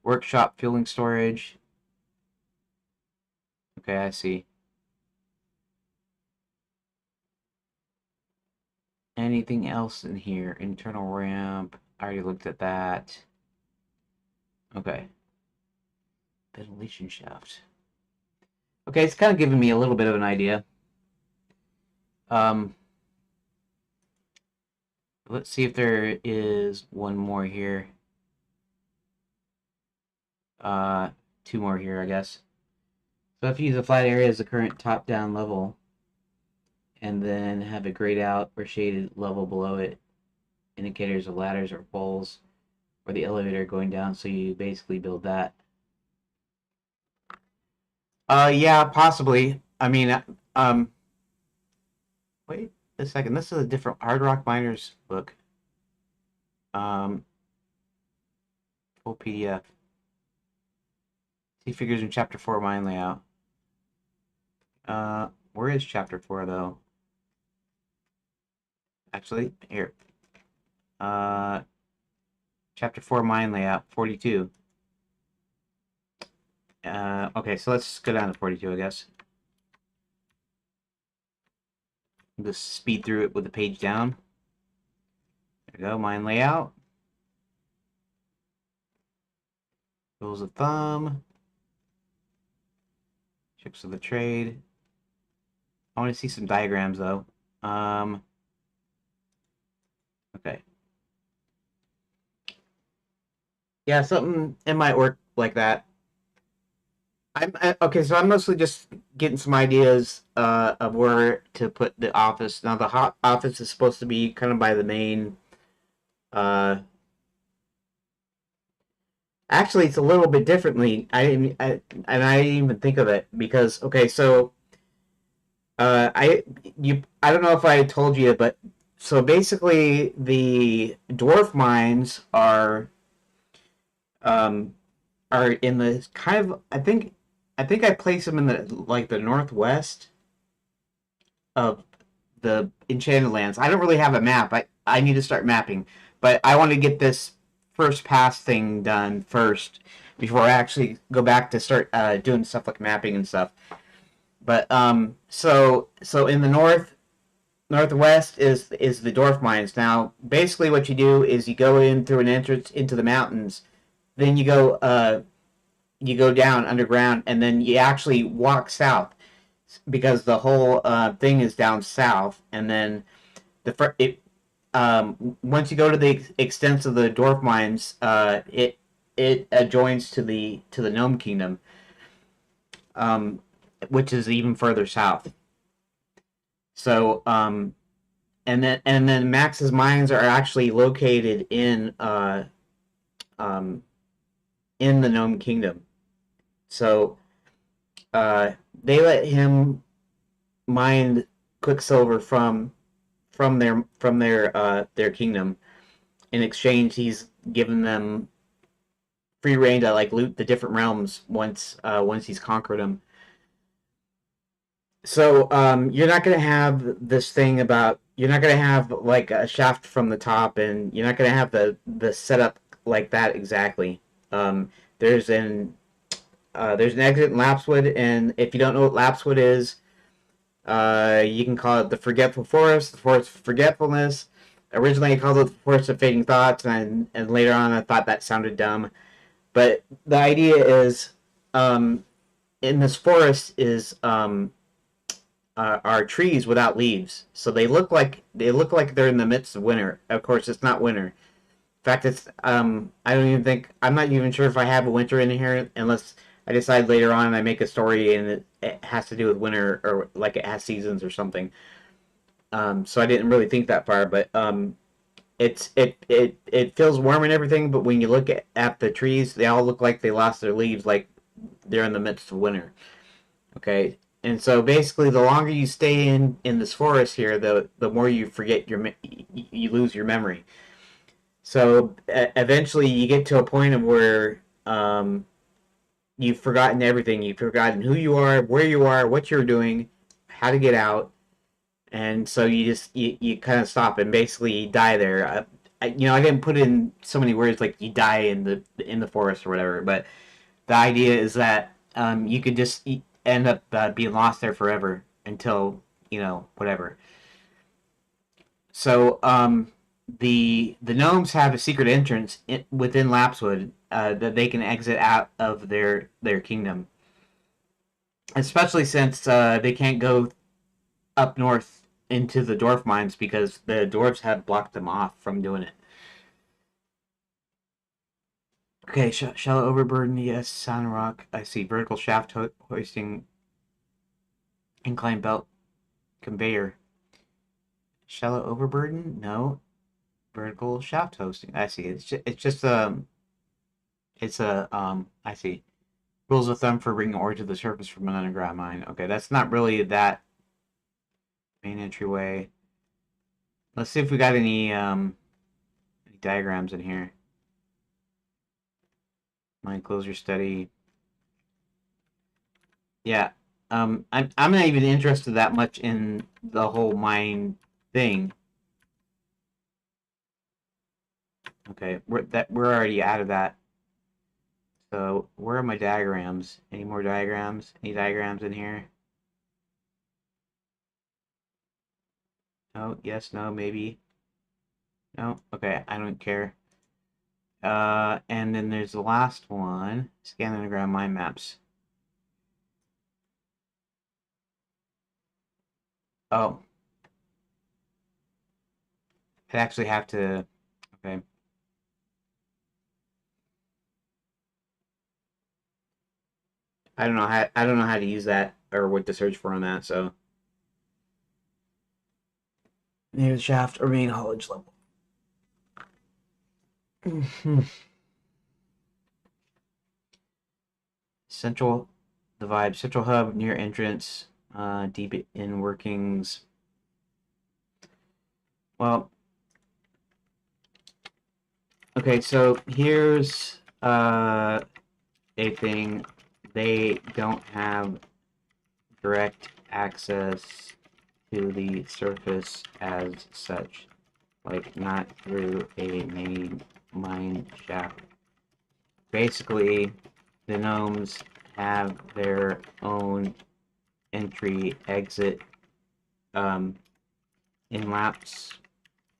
workshop fueling storage. Okay, I see. Anything else in here? Internal ramp. I already looked at that. Okay. Ventilation shaft. Okay, it's kind of giving me a little bit of an idea. Um, let's see if there is one more here. Uh, Two more here, I guess. So if you use a flat area as the current top-down level, and then have a grayed out or shaded level below it, indicators of ladders or poles, or the elevator going down, so you basically build that. Yeah, possibly. I mean, wait a second. This is a different Hard Rock Miners book. Um, Full PDF. See figures in Chapter 4 mine layout. Where is Chapter 4 though? Actually, here. Uh, Chapter 4 mine layout 42. Okay, so let's go down to 42, I guess. Just speed through it with the page down. There we go, mine layout. Rules of thumb. Tricks of the trade. I want to see some diagrams though. Okay. Yeah, something it might work like that. Okay, so I'm mostly just getting some ideas of where to put the office. Now the office is supposed to be kind of by the main uh Actually, it's a little bit differently. I didn't even think of it because okay, so I don't know if I told you, but so basically the dwarf mines um are in the kind of I think I place them in the like the northwest of the Enchanted Lands. I don't really have a map. I need to start mapping, but I want to get this first pass thing done first before I actually go back to start doing stuff like mapping and stuff. But so in the northwest is the dwarf mines. Now, basically, what you do is you go in through an entrance into the mountains, then you go down underground, and then you actually walk south because the whole thing is down south, and then it once you go to the extents of the dwarf mines, it adjoins to the gnome kingdom, um, which is even further south. So and then Max's mines are actually located um, in the gnome kingdom. So uh, they let him mine Quicksilver from their kingdom. In exchange, he's given them free reign to like loot the different realms once he's conquered them. So you're not gonna have this thing about you're not gonna have like a shaft from the top, and you're not gonna have the setup like that exactly. Um, there's an there's an exit in Lapswood, and if you don't know what Lapswood is, you can call it the Forgetful Forest, the Forest of Forgetfulness. Originally, I called it the Forest of Fading Thoughts, and later on, I thought that sounded dumb. But the idea is, um, in this forest is are trees without leaves, so they look like they're in the midst of winter. Of course, it's not winter. In fact, it's I don't even think I'm not even sure if I have a winter in here unless I decide later on and I make a story and it has to do with winter or like it has seasons or something. So I didn't really think that far, but it feels warm and everything. But when you look at the trees, they all look like they lost their leaves, like they're in the midst of winter. Okay, and so basically, the longer you stay in this forest here, the more you forget you lose your memory. So eventually, you get to a point of where you've forgotten everything. You've forgotten who you are, what you're doing, how to get out, and so you kind of stop and basically die there. I didn't put in so many words like you die in the forest or whatever, but the idea is that you could just end up being lost there forever until whatever. So the gnomes have a secret entrance within Lapswood that they can exit out of their kingdom, especially since they can't go up north into the dwarf mines because the dwarves have blocked them off from doing it. Okay, shallow overburden, yes. Sound rock, I see. Vertical shaft hoisting, incline belt conveyor. Shallow overburden, no. Vertical shaft hosting, I see. It's just it's a I see. Rules of thumb for bringing ore to the surface from an underground mine. Okay, that's not really that main entryway. Let's see if we got any diagrams in here. Mine closure study. Yeah. I'm not even interested that much in the whole mine thing. Okay, we're already out of that. So where are my diagrams? Any more diagrams? Any diagrams in here? No, yes, no, maybe. No, okay, I don't care. And then there's the last one. Scan underground mine maps. Oh, I actually have to. Okay, I don't know how to use that or what to search for on that. So near the shaft or main haulage level. Central, the vibe. Central hub near entrance. Deep in workings. Well, okay, so here's a thing. They don't have direct access to the surface as such, like not through a main mine shaft. Basically, the gnomes have their own entry exit in lapse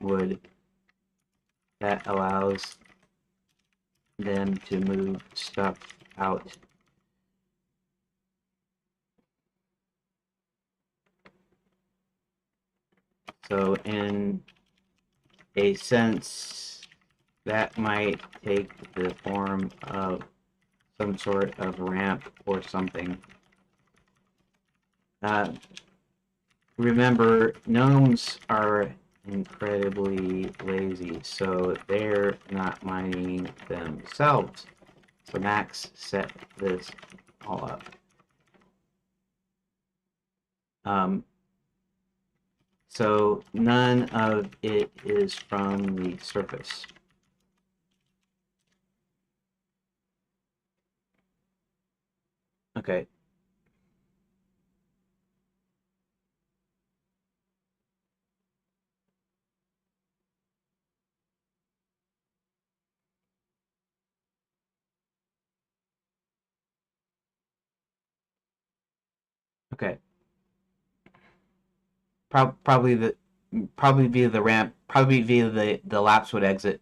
wood that allows them to move stuff out. So in a sense, that might take the form of some sort of ramp or something. Remember, gnomes are incredibly lazy, so they're not mining themselves. So Max set this all up. So none of it is from the surface. Okay. Okay. Probably via the ramp, probably via the lapsewood exit.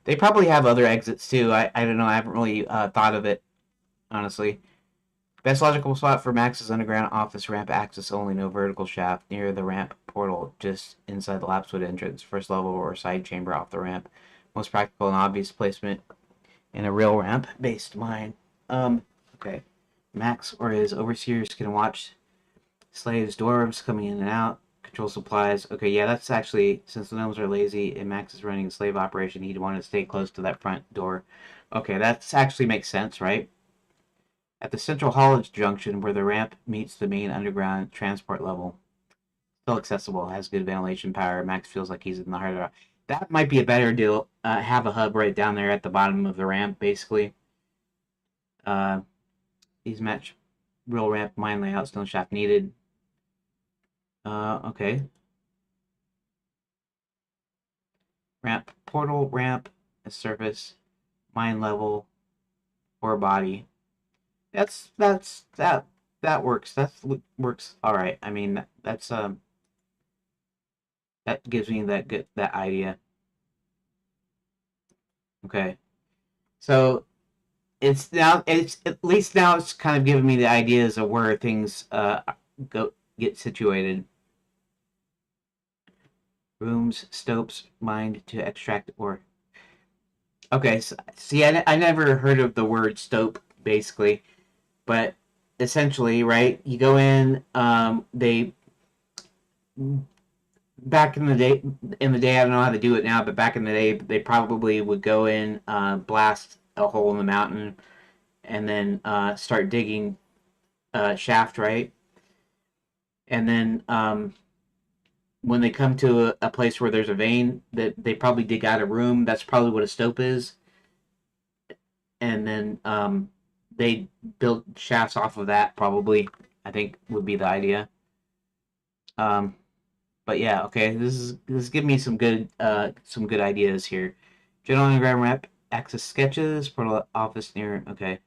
They probably have other exits too. I don't know. I haven't really thought of it honestly. Best logical spot for Max's underground office ramp access only, no vertical shaft near the ramp portal, just inside the lapsewood entrance, first level or side chamber off the ramp. Most practical and obvious placement in a real ramp based mine. Okay. Max or his overseers can watch slaves, dwarves coming in and out, control supplies. Okay, yeah, that's actually, since the gnomes are lazy and Max is running a slave operation, he'd want to stay close to that front door. Okay, that actually makes sense, right? At the central haulage junction where the ramp meets the main underground transport level, still accessible, has good ventilation power. Max feels like he's in the heart of it. That might be a better deal. Have a hub right down there at the bottom of the ramp, basically. These match real ramp mine layout, stone shaft needed. Okay. Ramp, portal, ramp, surface, mine level, or body. That works. That works all right. I mean, that gives me that idea. Okay. So it's at least now it's kind of giving me the ideas of where things go get situated. Rooms, stopes, mined to extract ore. Okay, so, see, I never heard of the word stope basically, but essentially, right? You go in, they back in the day, I don't know how to do it now, but back in the day, they probably would go in, blast a hole in the mountain, and then start digging shaft, right? And then when they come to a place where there's a vein, that they probably dig out a room. That's probably what a stope is, and then they build shafts off of that. Probably, I think would be the idea. Um, but yeah, okay. This is giving me some good ideas here. General Underground Rep Access sketches, portal office near. Okay.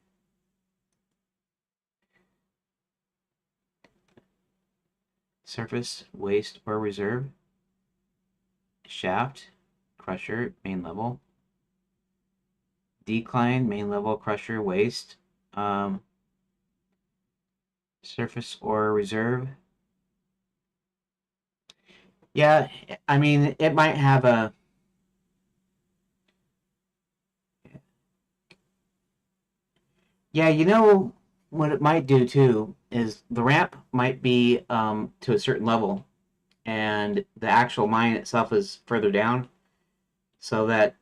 Surface, waste, or reserve. Shaft, crusher, main level. Decline, main level, crusher, waste. Um, Surface or reserve. Yeah, I mean, it might have a. Yeah, you know what it might do too is the ramp might be to a certain level, and the actual mine itself is further down, so that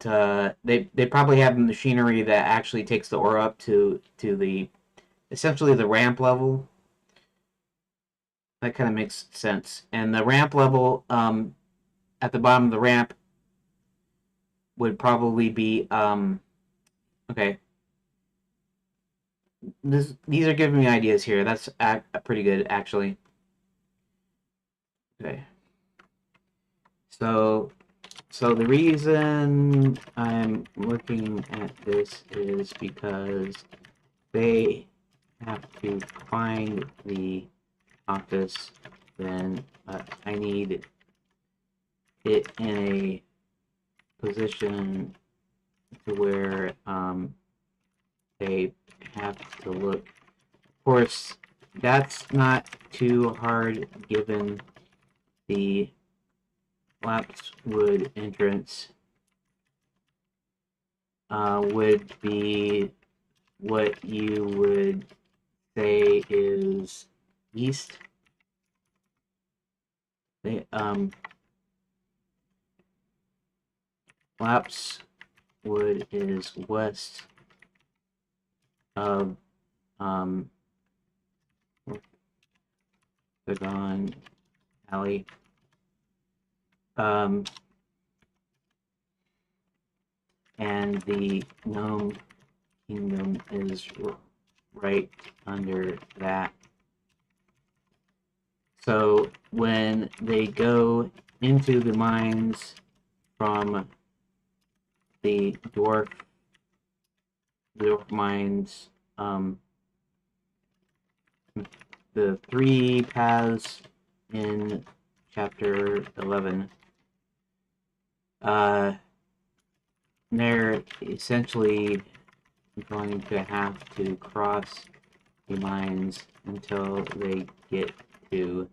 they probably have machinery that actually takes the ore up to the essentially the ramp level. That kind of makes sense. And the ramp level, at the bottom of the ramp would probably be, okay. These are giving me ideas here. That's pretty good, actually. Okay. So the reason I'm looking at this is because they have to find the office, then I need it in a position to where they have to look. Of course, that's not too hard given the lapswood entrance would be what you would say is east. They, lapswood is west of Orthogon Alley. And the Gnome Kingdom is right under that. So when they go into the mines from the dwarf mines, the 3 paths in chapter 11, they're essentially going to have to cross the mines until they get to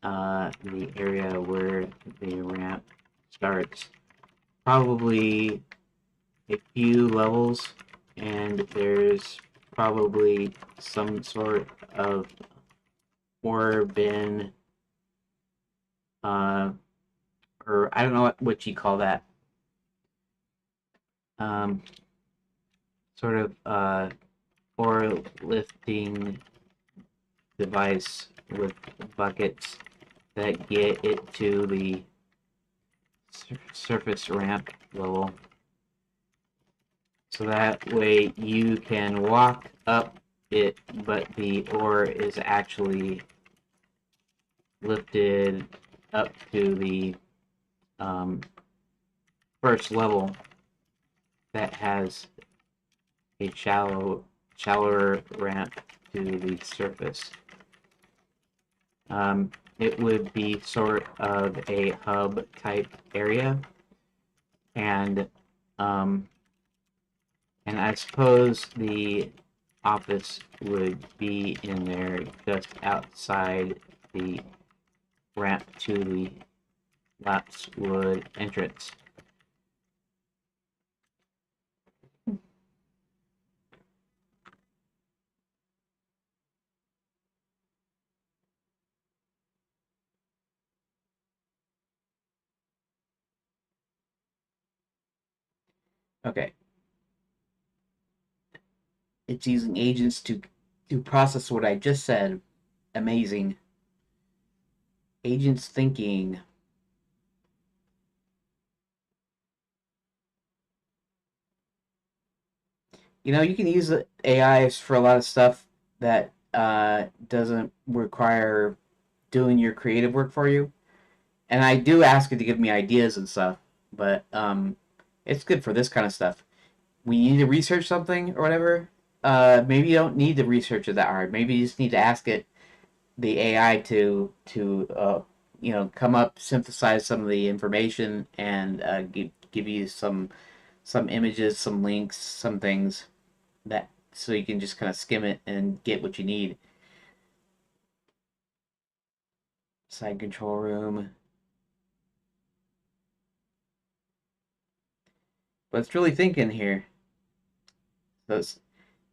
the area where the ramp starts. Probably a few levels, and there's probably some sort of ore bin, or I don't know what you call that. Sort of ore lifting device with buckets that get it to the surface ramp level. So that way you can walk up it, but the ore is actually lifted up to the first level that has a shallower ramp to the surface. It would be sort of a hub type area, and I suppose the office would be in there just outside the ramp to the lapswood entrance. Okay. It's using agents to process what I just said. Amazing. Agents thinking. You know, you can use AIs for a lot of stuff that doesn't require doing your creative work for you. And I do ask it to give me ideas and stuff, but it's good for this kind of stuff. We need to research something or whatever. Maybe you don't need to research it that hard. Maybe you just need to ask it, the AI, to come up, synthesize some of the information, and give you some images, some links, some things that so you can just kind of skim it and get what you need. Side control room. But it's really thinking here. So it's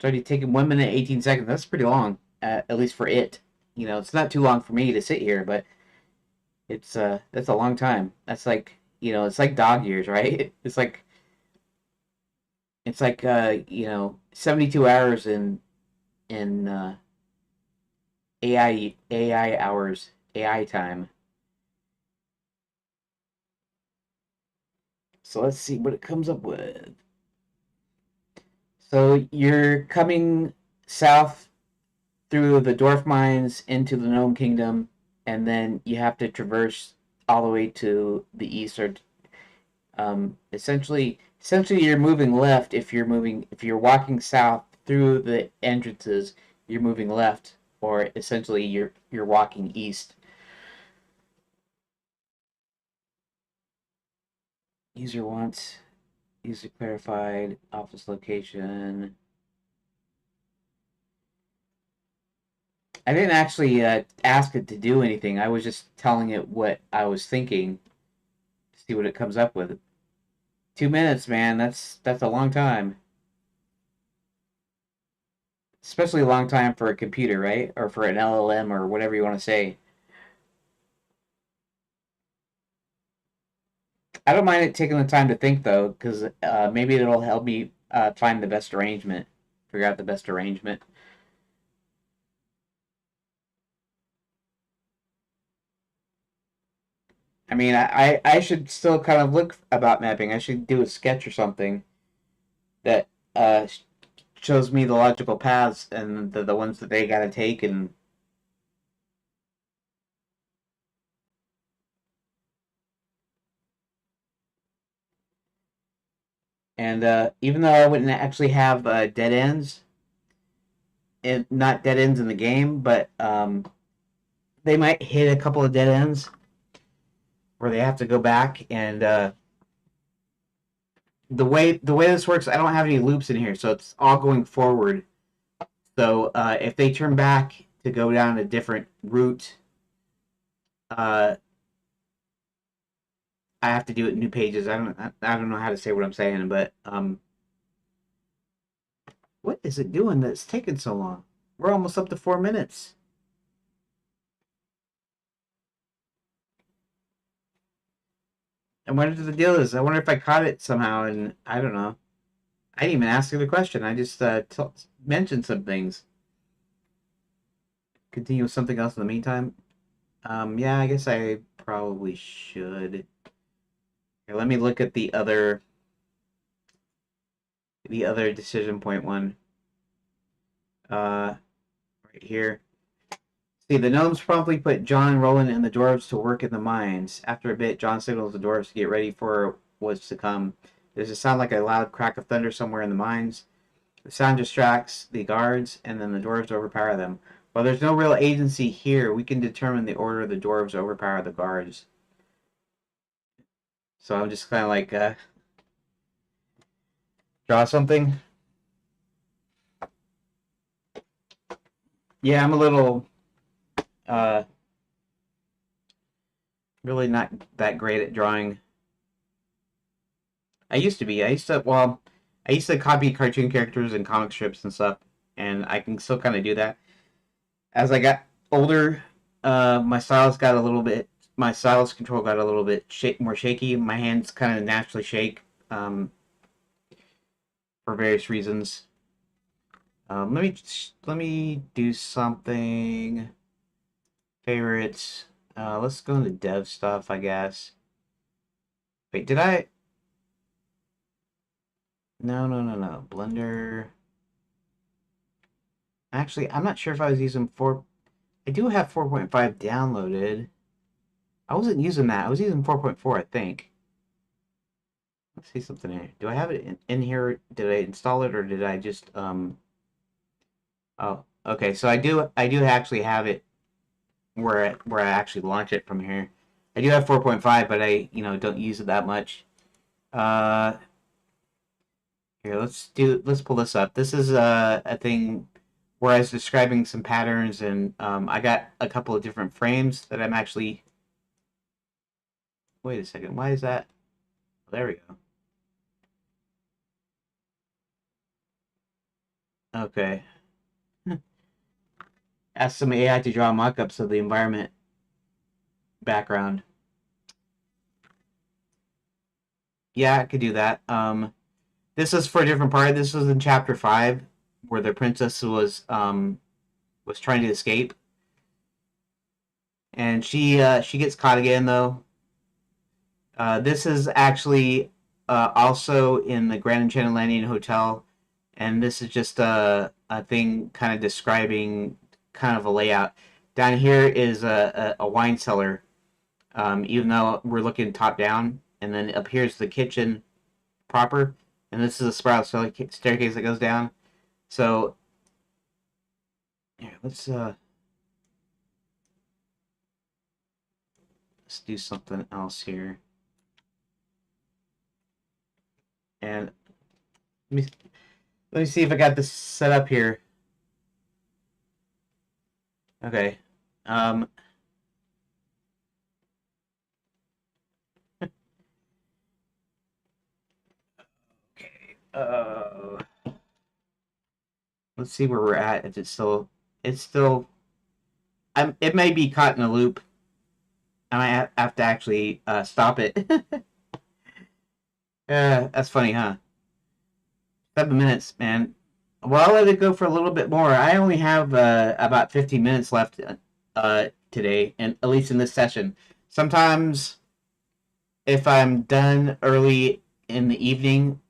already taken 1 minute 18 seconds. That's pretty long, at least for it. You know, it's not too long for me to sit here, but it's that's a long time. That's like, it's like dog years, right? It's like It's like 72 hours in AI hours, AI time. So let's see what it comes up with. So you're coming south through the dwarf mines into the gnome kingdom, and then you have to traverse all the way to the east. Or essentially, you're moving left. If you're walking south through the entrances, you're moving left, or essentially you're walking east. User wants user clarified office location. I didn't actually ask it to do anything. I was just telling it what I was thinking. See what it comes up with. 2 minutes, man. That's a long time. Especially a long time for a computer, right? Or for an LLM or whatever you want to say. I don't mind it taking the time to think though, because maybe it'll help me find the best arrangement, figure out the best arrangement. I mean, I should still kind of look about mapping. I should do a sketch or something that shows me the logical paths and the ones that they got to take. And even though I wouldn't actually have dead ends, not dead ends in the game, but they might hit a couple of dead ends where they have to go back. And the way this works, I don't have any loops in here, so it's all going forward. So if they turn back to go down a different route, uh, I have to do it in new pages. I don't know how to say what I'm saying, but what is it doing that's taking so long? We're almost up to 4 minutes. I wonder what the deal is. I wonder if I caught it somehow, and I don't know. I didn't even ask you the question. I just mentioned some things. Continue with something else in the meantime. Yeah, I guess I probably should. Here, let me look at the other decision point one. Right here. See, the gnomes promptly put John, Roland, and the dwarves to work in the mines. After a bit, John signals the dwarves to get ready for what's to come. There's a sound like a loud crack of thunder somewhere in the mines. The sound distracts the guards, and then the dwarves overpower them. While there's no real agency here, we can determine the order the dwarves overpower the guards. So I'm just kind of like, draw something. Yeah, I'm a little, uh, really not that great at drawing. I used to be. I used to copy cartoon characters and comic strips and stuff, and I can still kind of do that. As I got older, my stylus control got a little bit more shaky. My hands kind of naturally shake, for various reasons. Let me do something. Favorites. Let's go into dev stuff, I guess. Wait, did I? No, no, no, no. Blender. Actually, I'm not sure if I was using 4. I do have 4.5 downloaded. I wasn't using that. I was using 4.4, I think. Let's see something here. Do I have it in here? Did I install it or did I just Oh, okay. So I do actually have it where I actually launch it from here. I do have 4.5, but I don't use it that much. Uh, Here, let's pull this up. This is a thing where I was describing some patterns, and I got a couple of different frames that I'm actually. Wait a second. Why is that? Oh, there we go. Okay. Ask some AI to draw mock-ups of the environment background. Yeah, I could do that. This is for a different part. This was in chapter 5, where the princess was trying to escape, and she gets caught again though. This is actually also in the Grand Enchanted Landing Hotel, and this is just a thing kind of describing kind of a layout. Down here is a wine cellar, even though we're looking top down, and then up here is the kitchen proper, and this is a spiral staircase that goes down. So here, let's do something else here. And let me see if I got this set up here. Okay. Okay. Let's see where we're at. If it's still, it may be caught in a loop. I might have to actually stop it. Yeah, that's funny, huh? 7 minutes, man. Well, I'll let it go for a little bit more. I only have about 15 minutes left today, and at least in this session. Sometimes, if I'm done early in the evening,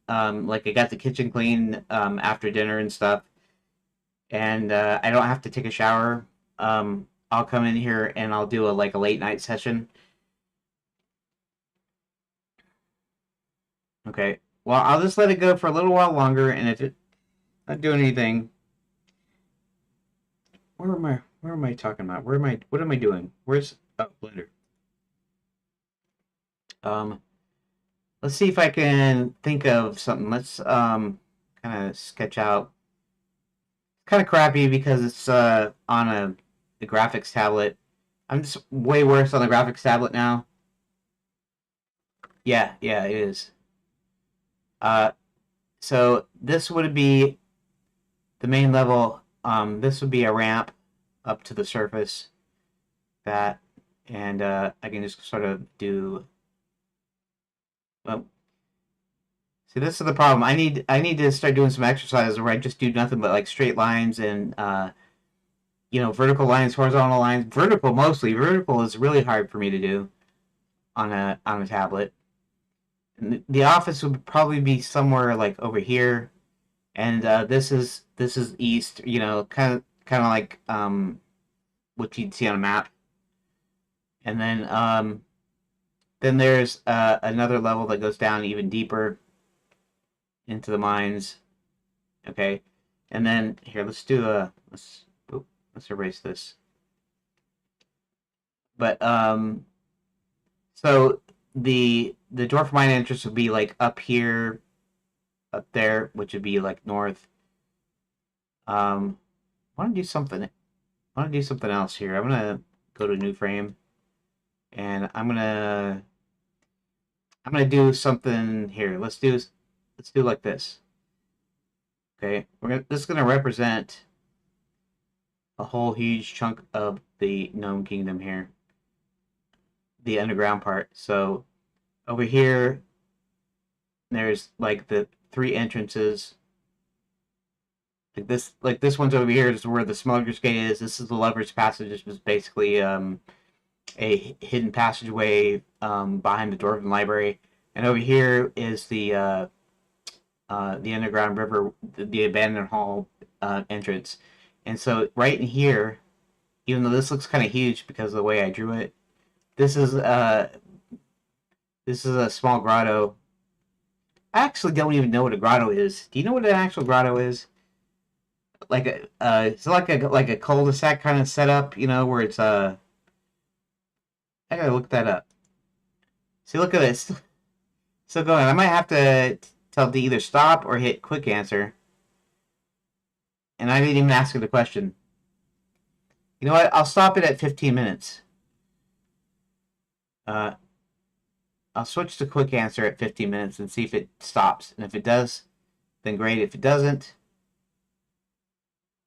like I got the kitchen clean after dinner and stuff, and I don't have to take a shower, I'll come in here and I'll do a late night session. Okay. Well, I'll just let it go for a little while longer, and if it's not doing anything, where am I? Where am I talking about? Where am I? What am I doing? Where's Blender? Um, let's see if I can think of something. Let's kind of sketch out. Kind of crappy because it's on the graphics tablet. I'm just way worse on the graphics tablet now. Yeah, yeah, it is. Uh, so this would be the main level. This would be a ramp up to the surface. That, and I can just sort of do. Well, see, this is the problem. I need to start doing some exercises where I just do nothing but like straight lines and vertical lines, horizontal lines, vertical mostly. Vertical is really hard for me to do on a tablet. And the office would probably be somewhere like over here, and this is east. Kind of like what you'd see on a map. And then there's another level that goes down even deeper into the mines. Okay, and then here let's erase this. But so the dwarf mine entrance would be like up here, up there, which would be like north. I want to do something. I want to do something else here. I'm gonna go to new frame, and I'm gonna do something here. Let's do like this. Okay, this is gonna represent a whole huge chunk of the gnome kingdom here, the underground part. So over here, there's like the 3 entrances. Like this one's over here is where the smuggler's gate is. This is the lover's passage. This was basically a hidden passageway behind the dwarven library. And over here is the underground river, the abandoned hall entrance. And so right in here, even though this looks kind of huge because of the way I drew it, this is a small grotto. I actually don't even know what a grotto is. Do you know what an actual grotto is? Like it's like a cul-de-sac kind of setup, where it's I gotta look that up. See, look at this. Still going. I might have to tell it to either stop or hit quick answer. And I didn't even ask it a question. You know what? I'll stop it at 15 minutes. Uh, I'll switch to quick answer at 15 minutes and see if it stops. And if it does, then great. If it doesn't,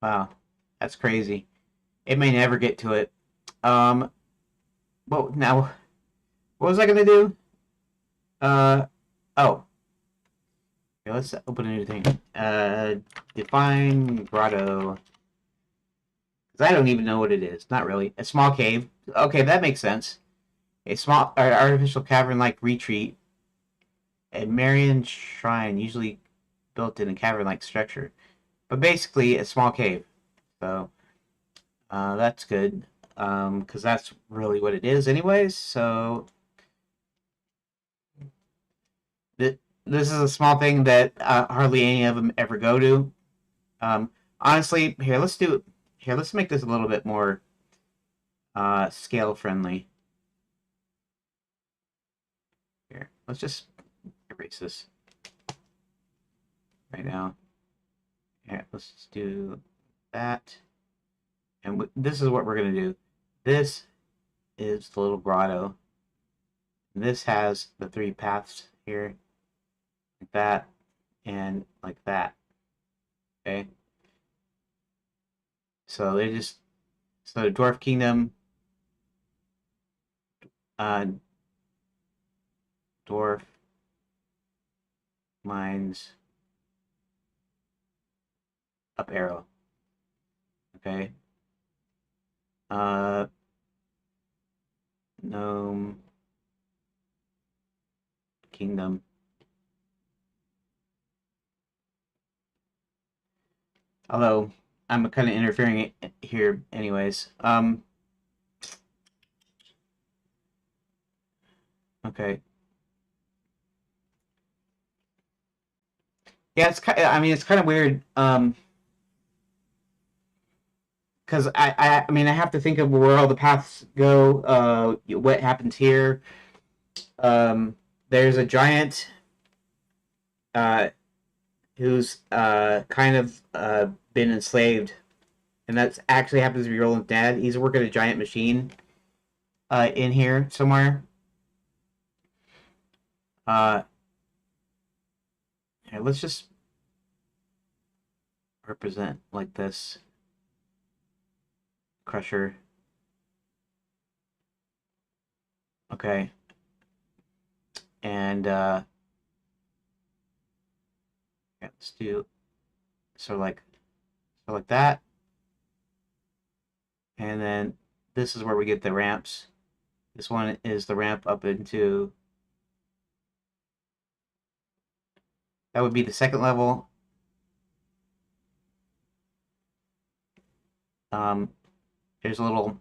wow, that's crazy. It may never get to it. Well, now, what was I gonna do? Oh, Okay, let's open a new thing. Define grotto. Because I don't even know what it is. Not really. A small cave. Okay, that makes sense. A small artificial cavern-like retreat. A Marian shrine, usually built in a cavern-like structure. But basically, a small cave. So, that's good. Because that's really what it is anyways. So, th this is a small thing that hardly any of them ever go to. Honestly, here, let's make this a little bit more scale friendly. Here, let's just erase this right now. Here, let's just do that. And this is what we're going to do. This is the little grotto. This has the 3 paths here, like that, and like that. Okay. So the Dwarf Kingdom, uh, Dwarf Mines, up arrow. Okay. Uh, Gnome Kingdom. Although I'm kind of interfering here, anyways. Okay. Yeah, it's kind. I mean, it's kind of weird. Because I mean, I have to think of where all the paths go. What happens here? There's a giant. Uh, who's kind of been enslaved, and that actually happens to be Roland's dad. He's working a giant machine in here somewhere. Uh, Here, let's just represent like this. Crusher. Okay. And yeah, let's do so like that. And then this is where we get the ramps. This one is the ramp up into, that would be the second level. There's a little,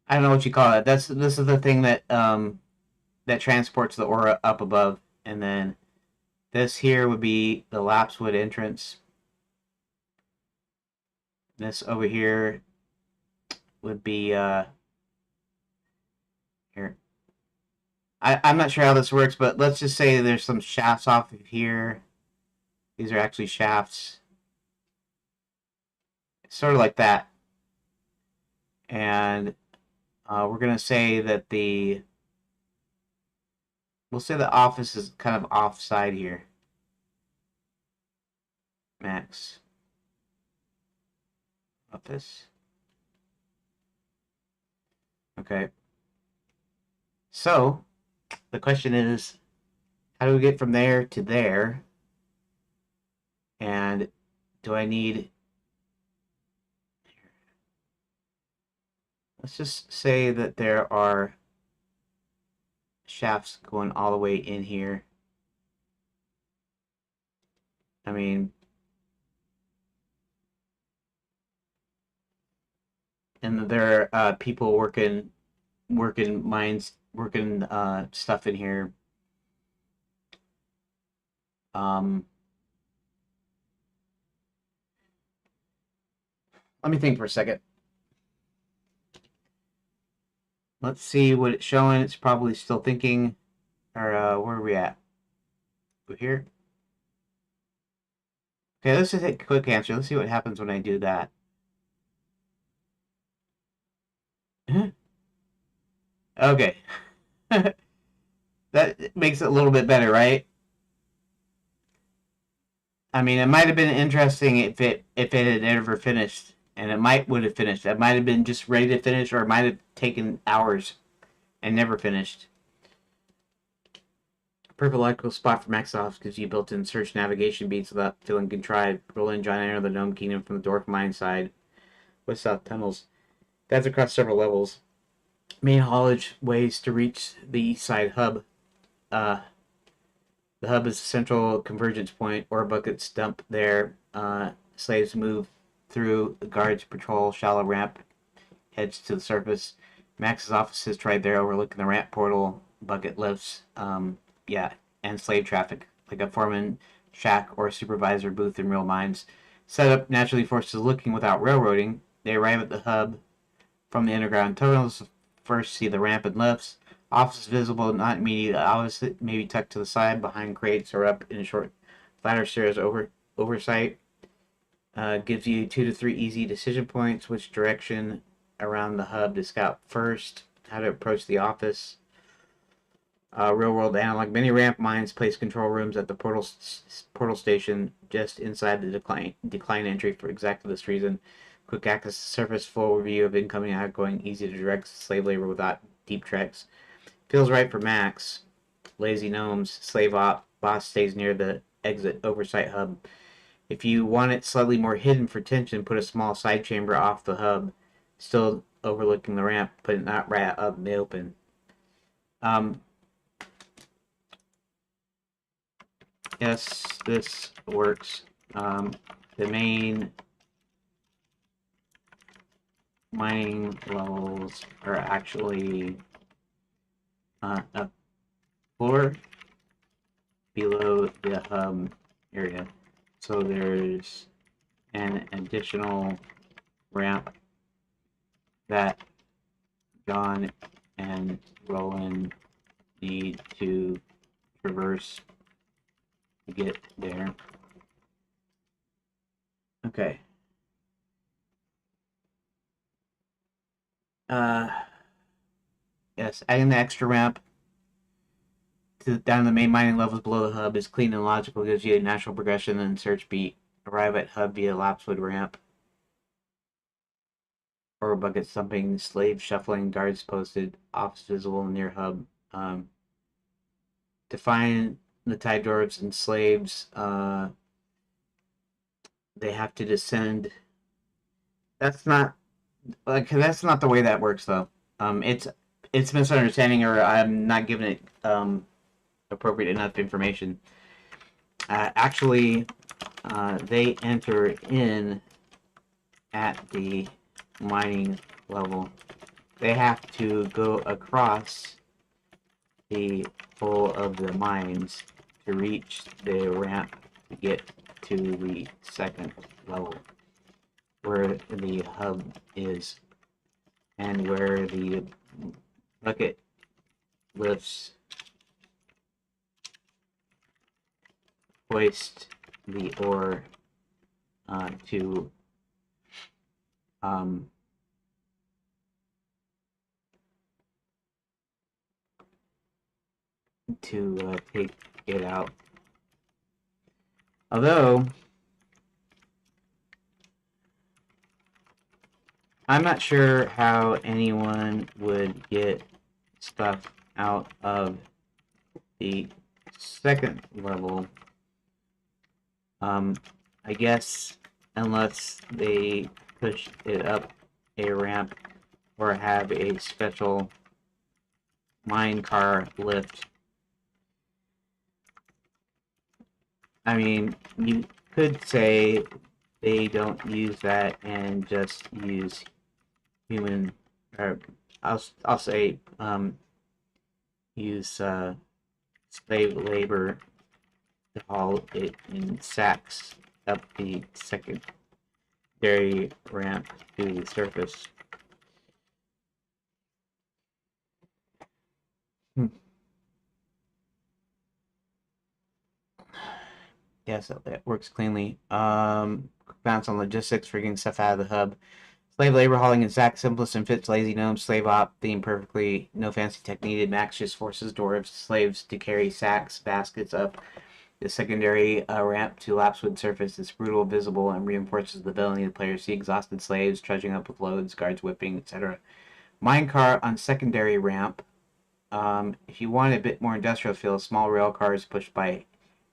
I don't know what you call it. This is the thing that that transports the aura up above, and then this here would be the lapsewood entrance. This over here would be here. I'm not sure how this works, but let's just say there's some shafts off of here. These are actually shafts. Sort of like that. And we're going to say that we'll say the office is kind of offside here. Max. Office. Okay. So, the question is, how do we get from there to there? And do I need... Let's just say that there are shafts going all the way in here. I mean... And there are people working mines, working stuff in here. Let me think for a second. Let's see what it's showing. It's probably still thinking. Or where are we at? Go here. Okay, let's just hit quick answer. Let's see what happens when I do that. Okay. That makes it a little bit better, right? I mean, it might have been interesting if it had ever finished, and it would have finished. It might have been just ready to finish, or it might have taken hours and never finished. Perfect logical spot for max off gives you built-in search navigation beats without feeling contrived. Roll in John enter the Gnome Kingdom from the Dwarf Mine side. West South tunnels. That's across several levels. Main haulage ways to reach the east side hub. The hub is a central convergence point. Ore buckets dump there. Slaves move through. The guards patrol shallow ramp. Heads to the surface. Max's office is right there, overlooking the ramp portal. Bucket lifts. And slave traffic, like a foreman shack or a supervisor booth in real mines. Setup naturally forces looking without railroading. They arrive at the hub from the underground tunnels. First, see the ramp and lifts. Office visible, not immediately opposite, maybe tucked to the side, behind crates or up in a short ladder stairs oversight. Gives you 2 to 3 easy decision points. Which direction around the hub to scout first. How to approach the office. Real-world analog mini ramp mines place control rooms at the portal station just inside the decline entry for exactly this reason. Quick access to surface, full review of incoming and outgoing, easy to direct slave labor without deep treks. Feels right for Max. Lazy gnomes, slave op, boss stays near the exit oversight hub. If you want it slightly more hidden for tension, put a small side chamber off the hub, still overlooking the ramp, but not right up in the open. Yes, this works. The main mining levels are actually a floor below the hub area. So there's an additional ramp that John and Roland need to traverse to get there. Okay. Yes, adding the extra ramp down the main mining levels below the hub is clean and logical, gives you a natural progression and search beat. Arrive at hub via lapsewood ramp. Or bucket thumping, slave shuffling, guards posted, office visible near hub. To find the Tide Dwarves and slaves, they have to descend. That's not the way that works though. It's misunderstanding, or I'm not giving it appropriate enough information. Actually, they enter in at the mining level. They have to go across the whole of the mines to reach the ramp to get to the second level, where the hub is and where the bucket lifts hoist the ore to take it out. Although I'm not sure how anyone would get stuff out of the second level. I guess unless they push it up a ramp or have a special mine car lift. I mean, you could say they don't use that and just use human, or I'll say use slave labor to haul it in sacks up the secondary ramp to the surface. Yes, that works cleanly. Bounce on logistics for getting stuff out of the hub. Slave labor hauling in sacks, simplest and fits lazy gnomes. Slave op theme perfectly. No fancy tech needed. Max just forces dwarves, slaves to carry sacks, baskets up the secondary ramp to lapsewood surface. It's brutal, visible, and reinforces the ability of the player. See exhausted slaves trudging up with loads, guards whipping, etc. Minecart on secondary ramp. If you want a bit more industrial feel, small rail cars pushed by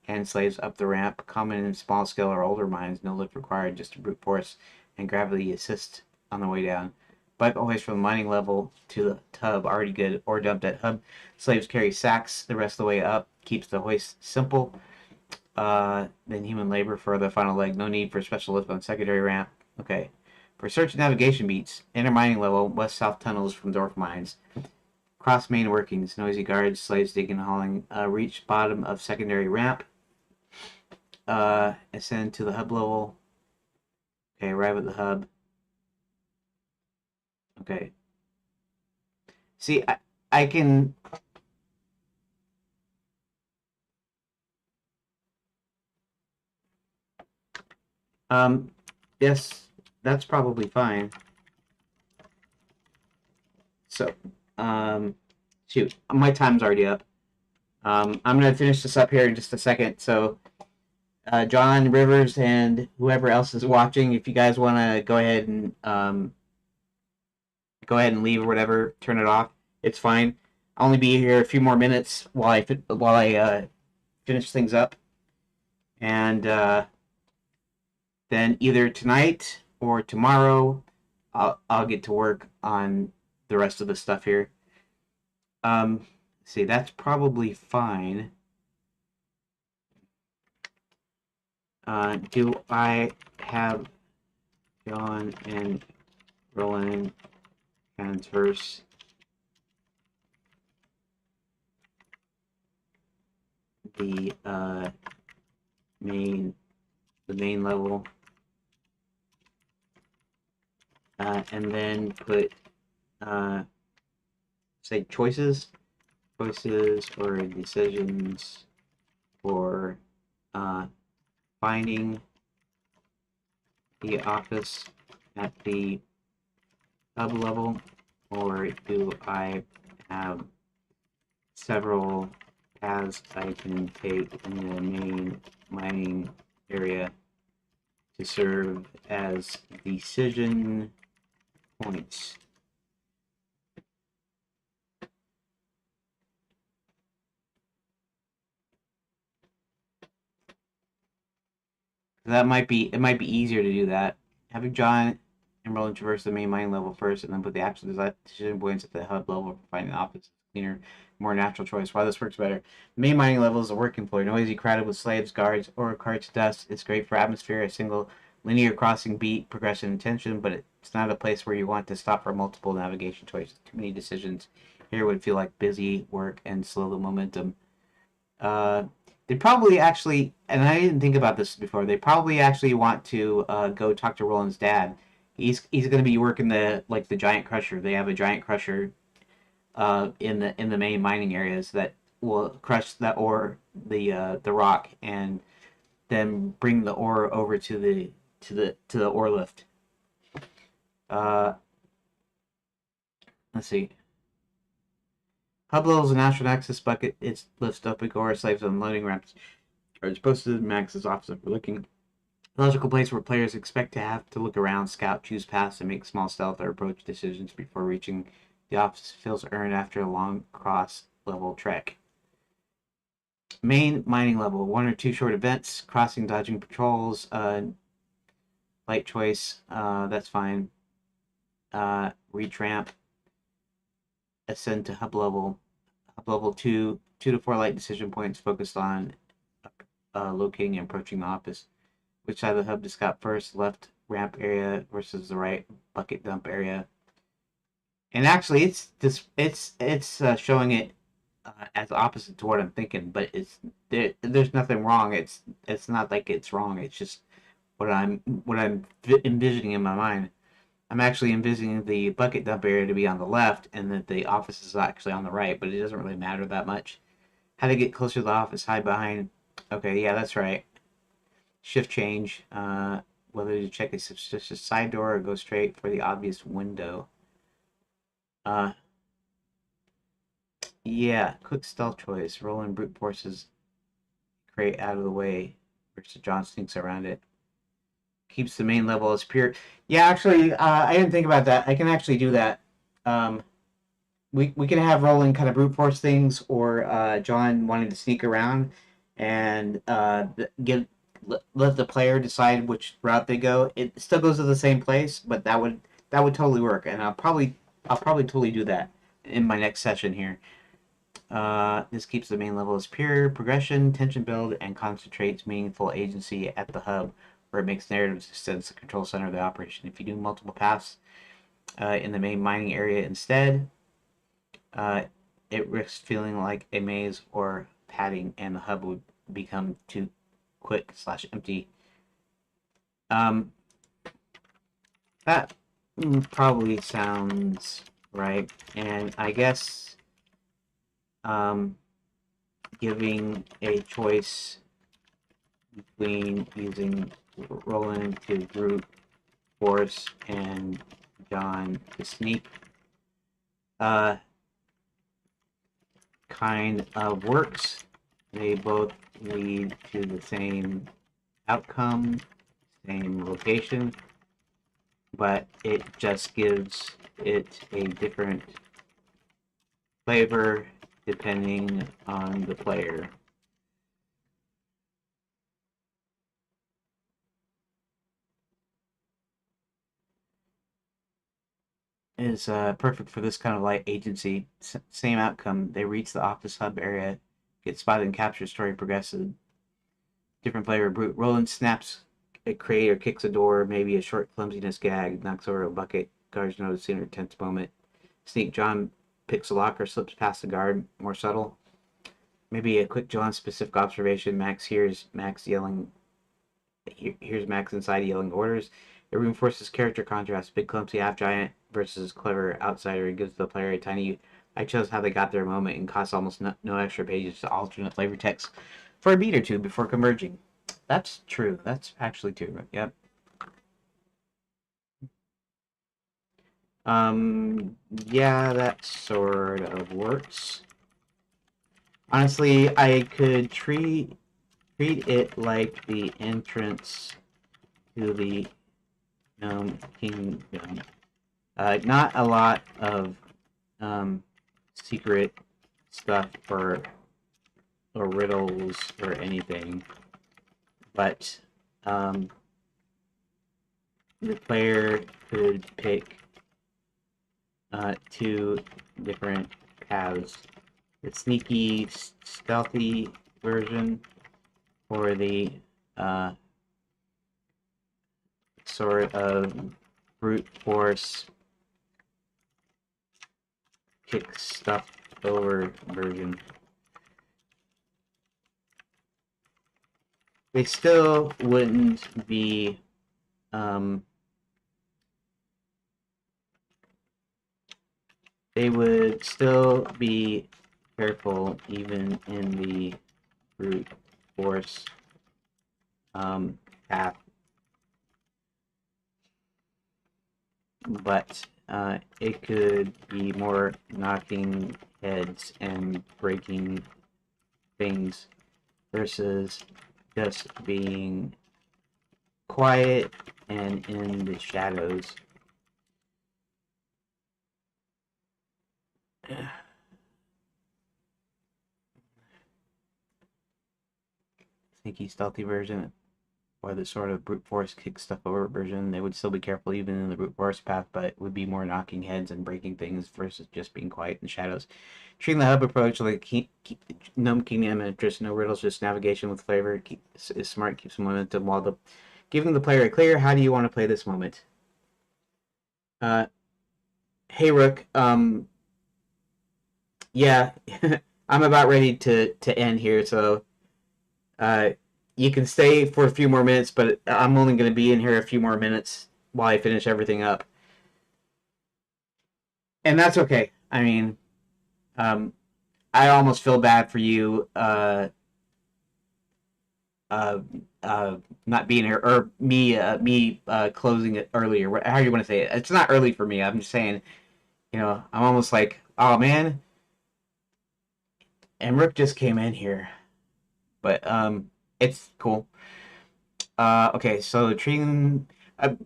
hand slaves up the ramp, common in small scale or older mines, no lift required, just a brute force and gravity assist on the way down. Bike hoist from the mining level to the hub, already good, or dumped at hub. Slaves carry sacks the rest of the way up, keeps the hoist simple. Then human labor for the final leg, no need for special lift on secondary ramp. Okay. For search and navigation beats, inner mining level, west-south tunnels from Dorf mines. Cross main workings, noisy guards, slaves digging and hauling. Reach bottom of secondary ramp. Ascend to the hub level. Okay, arrive at the hub. Okay. See, I can. Yes, that's probably fine. So, shoot, my time's already up. I'm gonna finish this up here in just a second. So, John Rivers and whoever else is watching, if you guys want to go ahead and leave or whatever, turn it off. It's fine. I'll only be here a few more minutes while I finish things up, and then either tonight or tomorrow, I'll get to work on the rest of the stuff here. See, that's probably fine. Do I have John and Roland transverse the main level, and then put say choices or decisions for finding the office at the hub level, or do I have several paths I can take in the main mining area to serve as decision points? It might be easier to do that. Having John and Roland traverse the main mining level first, and then put the actual decision points at the hub level for finding the office cleaner, more natural choice. Why this works better. The main mining level is a working floor, noisy, crowded with slaves, guards, or carts, dust. It's great for atmosphere, a single linear crossing beat, progression, and tension, but it's not a place where you want to stop for multiple navigation choices. Too many decisions here would feel like busy work and slow the momentum. Uh, they probably actually, and I didn't think about this before. They probably actually want to go talk to Roland's dad. He's going to be working the giant crusher. They have a giant crusher in the main mining areas that will crush that ore, the rock, and then bring the ore over to the ore lift. Uh, let's see. Hub level is a natural access bucket. It lifts up big ore slaves on loading ramps. Or it's posted in Max's office overlooking a logical place where players expect to have to look around, scout, choose paths, and make small stealth or approach decisions before reaching the office feels earned after a long cross-level trek. Main mining level, 1 or 2 short events, crossing, dodging patrols, light choice, that's fine. Reach ramp, ascend to hub level. Hub level 2 to 4 light decision points focused on locating and approaching the office. Which side of the hub to scout first? Left ramp area versus the right bucket dump area. And actually, it's showing it as opposite to what I'm thinking, but there's nothing wrong. It's not like it's wrong. It's just what I'm envisioning in my mind. I'm actually envisioning the bucket dump area to be on the left, and that the office is actually on the right. But it doesn't really matter that much. How to get closer to the office? Hide behind. Okay, yeah, that's right. Shift change. Whether to check a suspicious side door or go straight for the obvious window. Yeah, quick stealth choice. Rolling brute forces crate out of the way versus John sneaks around it. Keeps the main level as pure. Yeah, actually, I didn't think about that. I can actually do that. we can have Roland kind of brute force things, or John wanting to sneak around and let the player decide which route they go. It still goes to the same place, but that would totally work, and I'll probably totally do that in my next session here. This keeps the main level as pure progression, tension build, and concentrates meaningful agency at the hub, where it makes narrative sense the control center of the operation. If you do multiple paths in the main mining area instead, uh, it risks feeling like a maze or padding, and the hub would become too quick/empty. Um, that probably sounds right, and I guess um, giving a choice between using Roland to brute force and John to sneak uh, kind of works. They both lead to the same outcome, same location, but it just gives it a different flavor depending on the player. Is perfect for this kind of light agency. Same outcome. They reach the office hub area, get spotted and captured. Story progresses. Different flavor. Brute. Roland snaps a crate or kicks a door. Maybe a short clumsiness gag. Knocks over a bucket. Guards notice in a tense moment. Sneak. John picks a locker, slips past the guard. More subtle. Maybe a quick John specific observation. Max hears Max yelling. Here's Max inside yelling orders. It reinforces character contrast. Big clumsy half giant versus clever outsider. It gives the player a tiny I chose how they got their moment and costs almost no extra pages to alternate flavor text for a beat or two before converging. That's true. That's actually true. Yep. Yeah, that sort of works. Honestly, I could treat it like the entrance to the Gnome Kingdom. Not a lot of um, secret stuff or riddles or anything, but um, the player could pick two different paths: the sneaky, stealthy version, or the uh, sort of brute force kick stuff over version. They still wouldn't be they would still be careful even in the brute force path, but it could be more knocking heads and breaking things versus just being quiet and in the shadows. Sneaky, stealthy version, or the sort of brute force kick stuff over version. They would still be careful even in the brute force path, but it would be more knocking heads and breaking things versus just being quiet in the shadows. Treating the hub approach like Gnome Kingdom interest, no riddles, just navigation with flavor. Is smart, keeps momentum while giving the player a clear. How do you want to play this moment? Hey Rook, yeah, I'm about ready to end here, so uh, you can stay for a few more minutes, but I'm only going to be in here a few more minutes while I finish everything up, and that's okay. I mean, um, I almost feel bad for you, uh, uh, not being here, or me closing it earlier. How you want to say it? It's not early for me. I'm just saying, I'm almost like, oh man, and Rook just came in here, but it's cool. Okay, so treating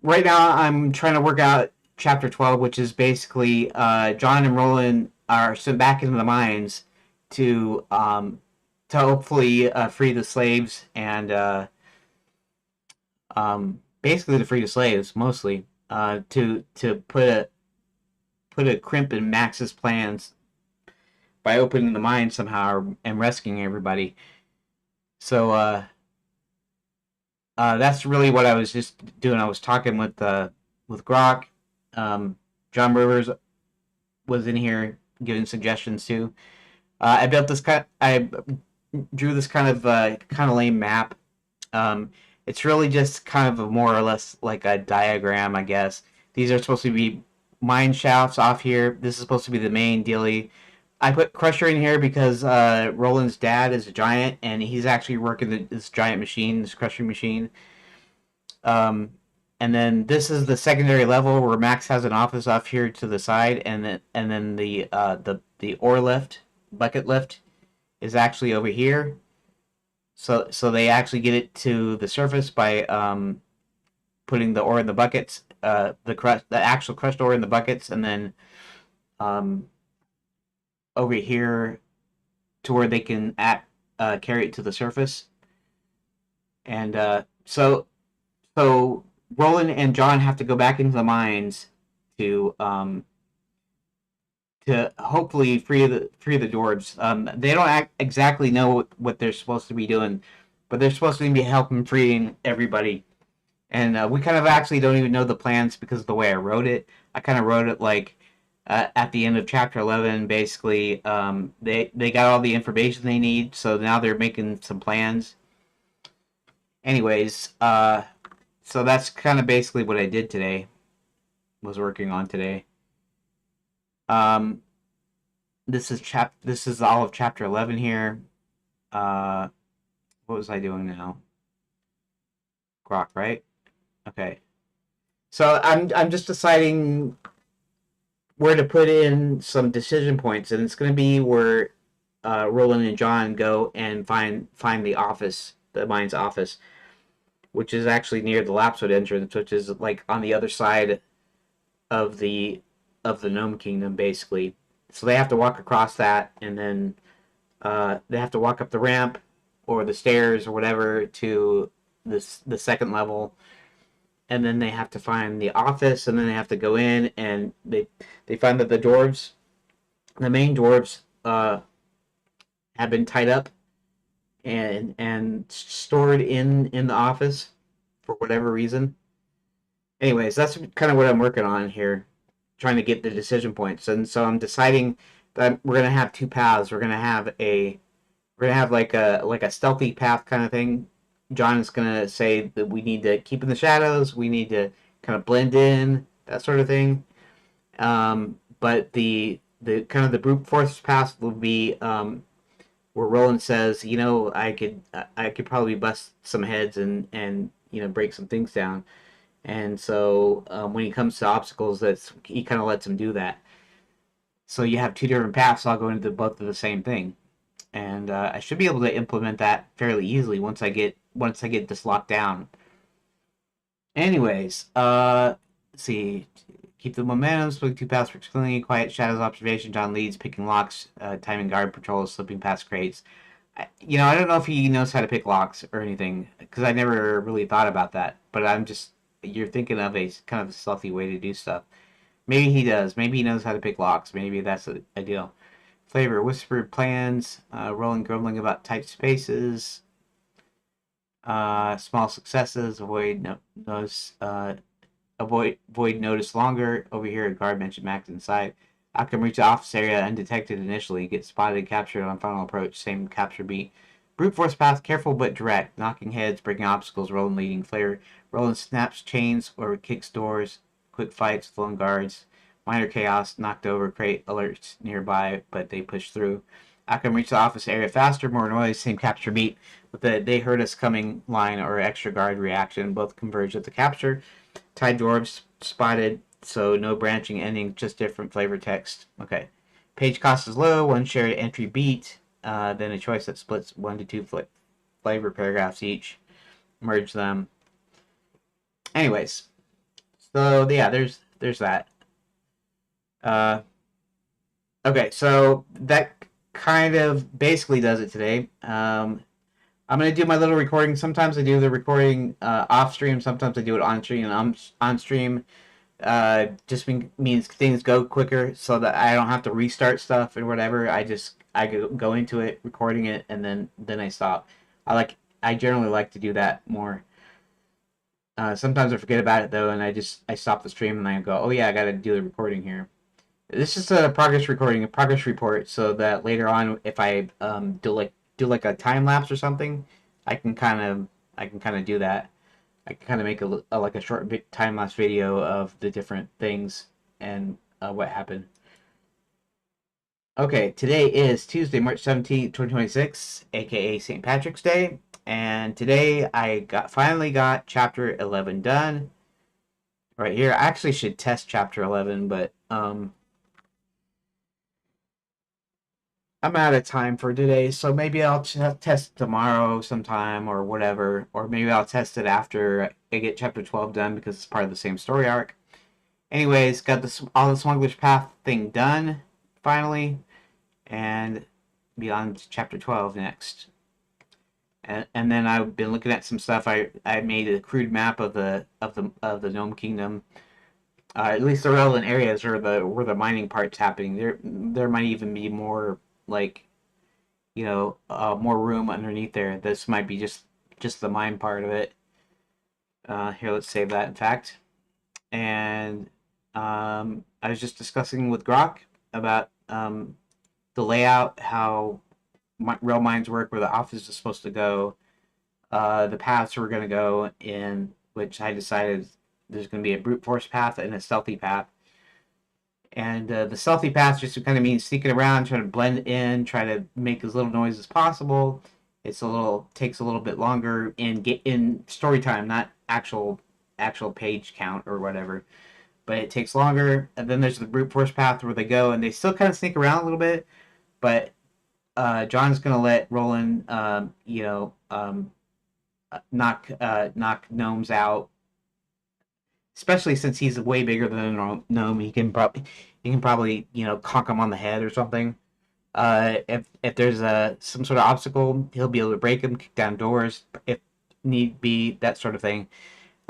right now I'm trying to work out chapter 12, which is basically John and Roland are sent back into the mines to hopefully free the slaves and basically to free the slaves mostly to put a crimp in Max's plans by opening the mine somehow and rescuing everybody. So that's really what I was just doing. I was talking with Grok. John Rivers was in here giving suggestions too. I built this kind. I drew this kind of lame map. Um, it's really just kind of a more or less like a diagram, I guess. These are supposed to be mine shafts off here. This is supposed to be the main dealie. I put Crusher in here because Roland's dad is a giant, and he's actually working this giant machine, this crushing machine. Um, and then this is the secondary level where Max has an office off here to the side, and then the ore lift, bucket lift, is actually over here. So they actually get it to the surface by putting the ore in the buckets, the actual crushed ore in the buckets, and then um, over here to where they can carry it to the surface. And so Roland and John have to go back into the mines to hopefully free the dwarves. They don't exactly know what they're supposed to be doing, but they're supposed to be helping freeing everybody. And we kind of actually don't even know the plans because of the way I wrote it. I kind of wrote it like at the end of chapter 11. Basically, they got all the information they need, so now they're making some plans. Anyways, so that's kind of basically what I did today. Was working on today. Um, this is all of chapter 11 here. Uh, what was I doing now? Grok, right? Okay. So I'm just deciding where to put in some decision points, and it's going to be where Roland and John go and find the office, the mine's office, which is actually near the Lapswood entrance, which is like on the other side of the Gnome Kingdom, basically. So they have to walk across that, and then they have to walk up the ramp or the stairs or whatever to the second level, and then they have to find the office, and then they have to go in, and they find that the main dwarves, have been tied up and stored in the office for whatever reason. Anyways, that's kind of what I'm working on here, trying to get the decision points, and so I'm deciding that we're gonna have two paths. We're gonna have like a stealthy path kind of thing. John is gonna say that we need to keep in the shadows. We need to kind of blend in, that sort of thing. But the kind of the brute force path will be where Roland says, you know, I could probably bust some heads and you know break some things down. And so when he comes to obstacles, he kind of lets him do that. So you have two different paths all going into both of the same thing, and I should be able to implement that fairly easily once I get this locked down. Anyways, let's see. Keep the momentum, split two paths for cleanly, quiet shadows observation. John leads, picking locks, timing guard patrols, slipping past crates. You know, I don't know if he knows how to pick locks or anything because I never really thought about that. But you're thinking of a kind of stealthy way to do stuff. Maybe he does. Maybe he knows how to pick locks. Maybe that's ideal. Flavor, whispered plans, rolling, grumbling about tight spaces, small successes, avoid notice longer. Over here, a guard mentioned Max inside. Outcome reach the office area undetected initially. Get spotted, captured on final approach. Same capture beat. Brute force path, careful but direct. Knocking heads, breaking obstacles, rolling leading. Flavor, rolling snaps chains or kicks doors. Quick fights, flowing guards. Minor chaos, knocked over, crate alerts nearby, but they push through. Outcome reach the office area faster, more noise, same capture beat. With the they heard us coming line or extra guard reaction, both converge at the capture. Tied dwarves spotted, so no branching ending, just different flavor text. Okay. Page cost is low, one shared entry beat, then a choice that splits 1 to 2 flavor paragraphs each. Merge them. Anyways, so yeah, there's that. Uh, Okay, so that kind of basically does it today. I'm gonna do my little recording. Sometimes I do the recording off stream. Sometimes I do it on stream. And on stream means things go quicker, so that I don't have to restart stuff or whatever. I go into it, recording it, and then I stop. I generally like to do that more. Sometimes I forget about it though, and I stop the stream and I go, oh yeah, I got to do the recording here. This is a progress recording, a progress report, so that later on, if I do like a time lapse or something, I can kind of do that. I can kind of make like a short time lapse video of the different things and what happened. Okay, today is Tuesday, March 17th, 2026, aka St. Patrick's Day, and today I finally got chapter 11 done. Right here, I actually should test chapter 11, but I'm out of time for today, so maybe I'll test tomorrow sometime or whatever, or maybe I'll test it after I get chapter 12 done because it's part of the same story arc. Anyways, got all the Smuggler's Path thing done finally, and be on to chapter 12 next. And then I've been looking at some stuff. I made a crude map of the Gnome Kingdom. At least the relevant areas where the mining part's happening. There might even be more like more room underneath there. This might be just the mine part of it. Here, let's save that. In fact, and I was just discussing with Grok about the layout, how rail mines work, where the office is supposed to go, the paths we're going to go in, which I decided there's going to be a brute force path and a stealthy path. And the stealthy path just kind of means sneaking around, trying to blend in, try to make as little noise as possible. Takes a little bit longer in story time, not actual page count or whatever. But it takes longer. And then there's the brute force path where they go and they still kind of sneak around a little bit, but John's gonna let Roland, knock gnomes out, especially since he's way bigger than a gnome. He can probably conk him on the head or something. If there's some sort of obstacle, he'll be able to break him, kick down doors if need be, that sort of thing.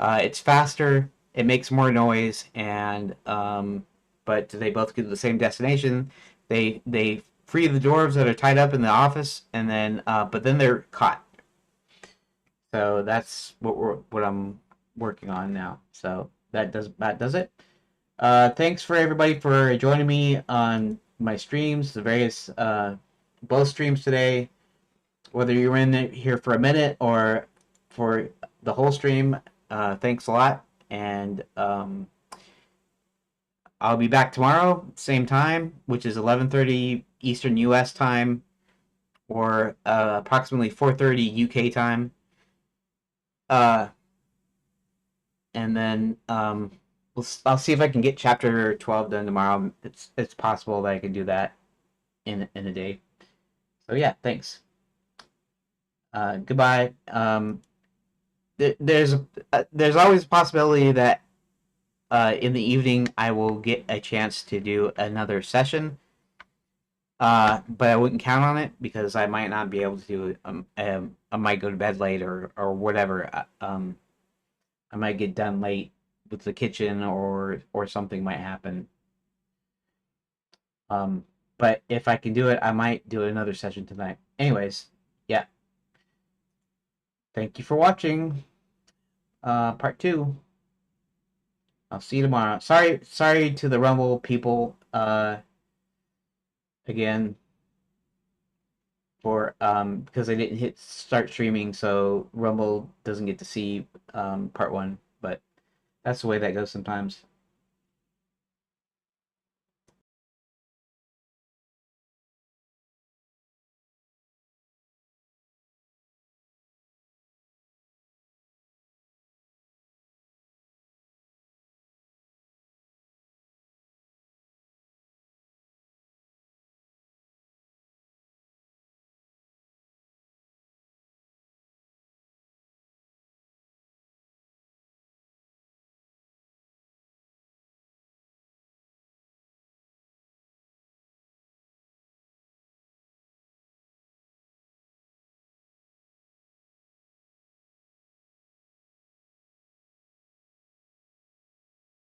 It's faster, it makes more noise, and but they both get to the same destination. They free the dwarves that are tied up in the office, and then but then they're caught. So that's what I'm working on now. So that does it. Thanks for everybody for joining me on my streams, the various both streams today. Whether you were in here for a minute or for the whole stream, thanks a lot. And I'll be back tomorrow, same time, which is 11:30 Eastern U.S. time, or approximately 4:30 UK time. Uh, and then I'll see if I can get chapter 12 done tomorrow. It's possible that I can do that in a day. So yeah, thanks. Goodbye. There's always a possibility that in the evening I will get a chance to do another session. But I wouldn't count on it because I might not be able to do it. I might go to bed late or whatever. I might get done late with the kitchen or something might happen. But if I can do it, I might do another session tonight. Anyways, yeah. Thank you for watching. Part 2. I'll see you tomorrow. Sorry to the Rumble people. Again, for because I didn't hit start streaming, so Rumble doesn't get to see part 1. But that's the way that goes sometimes.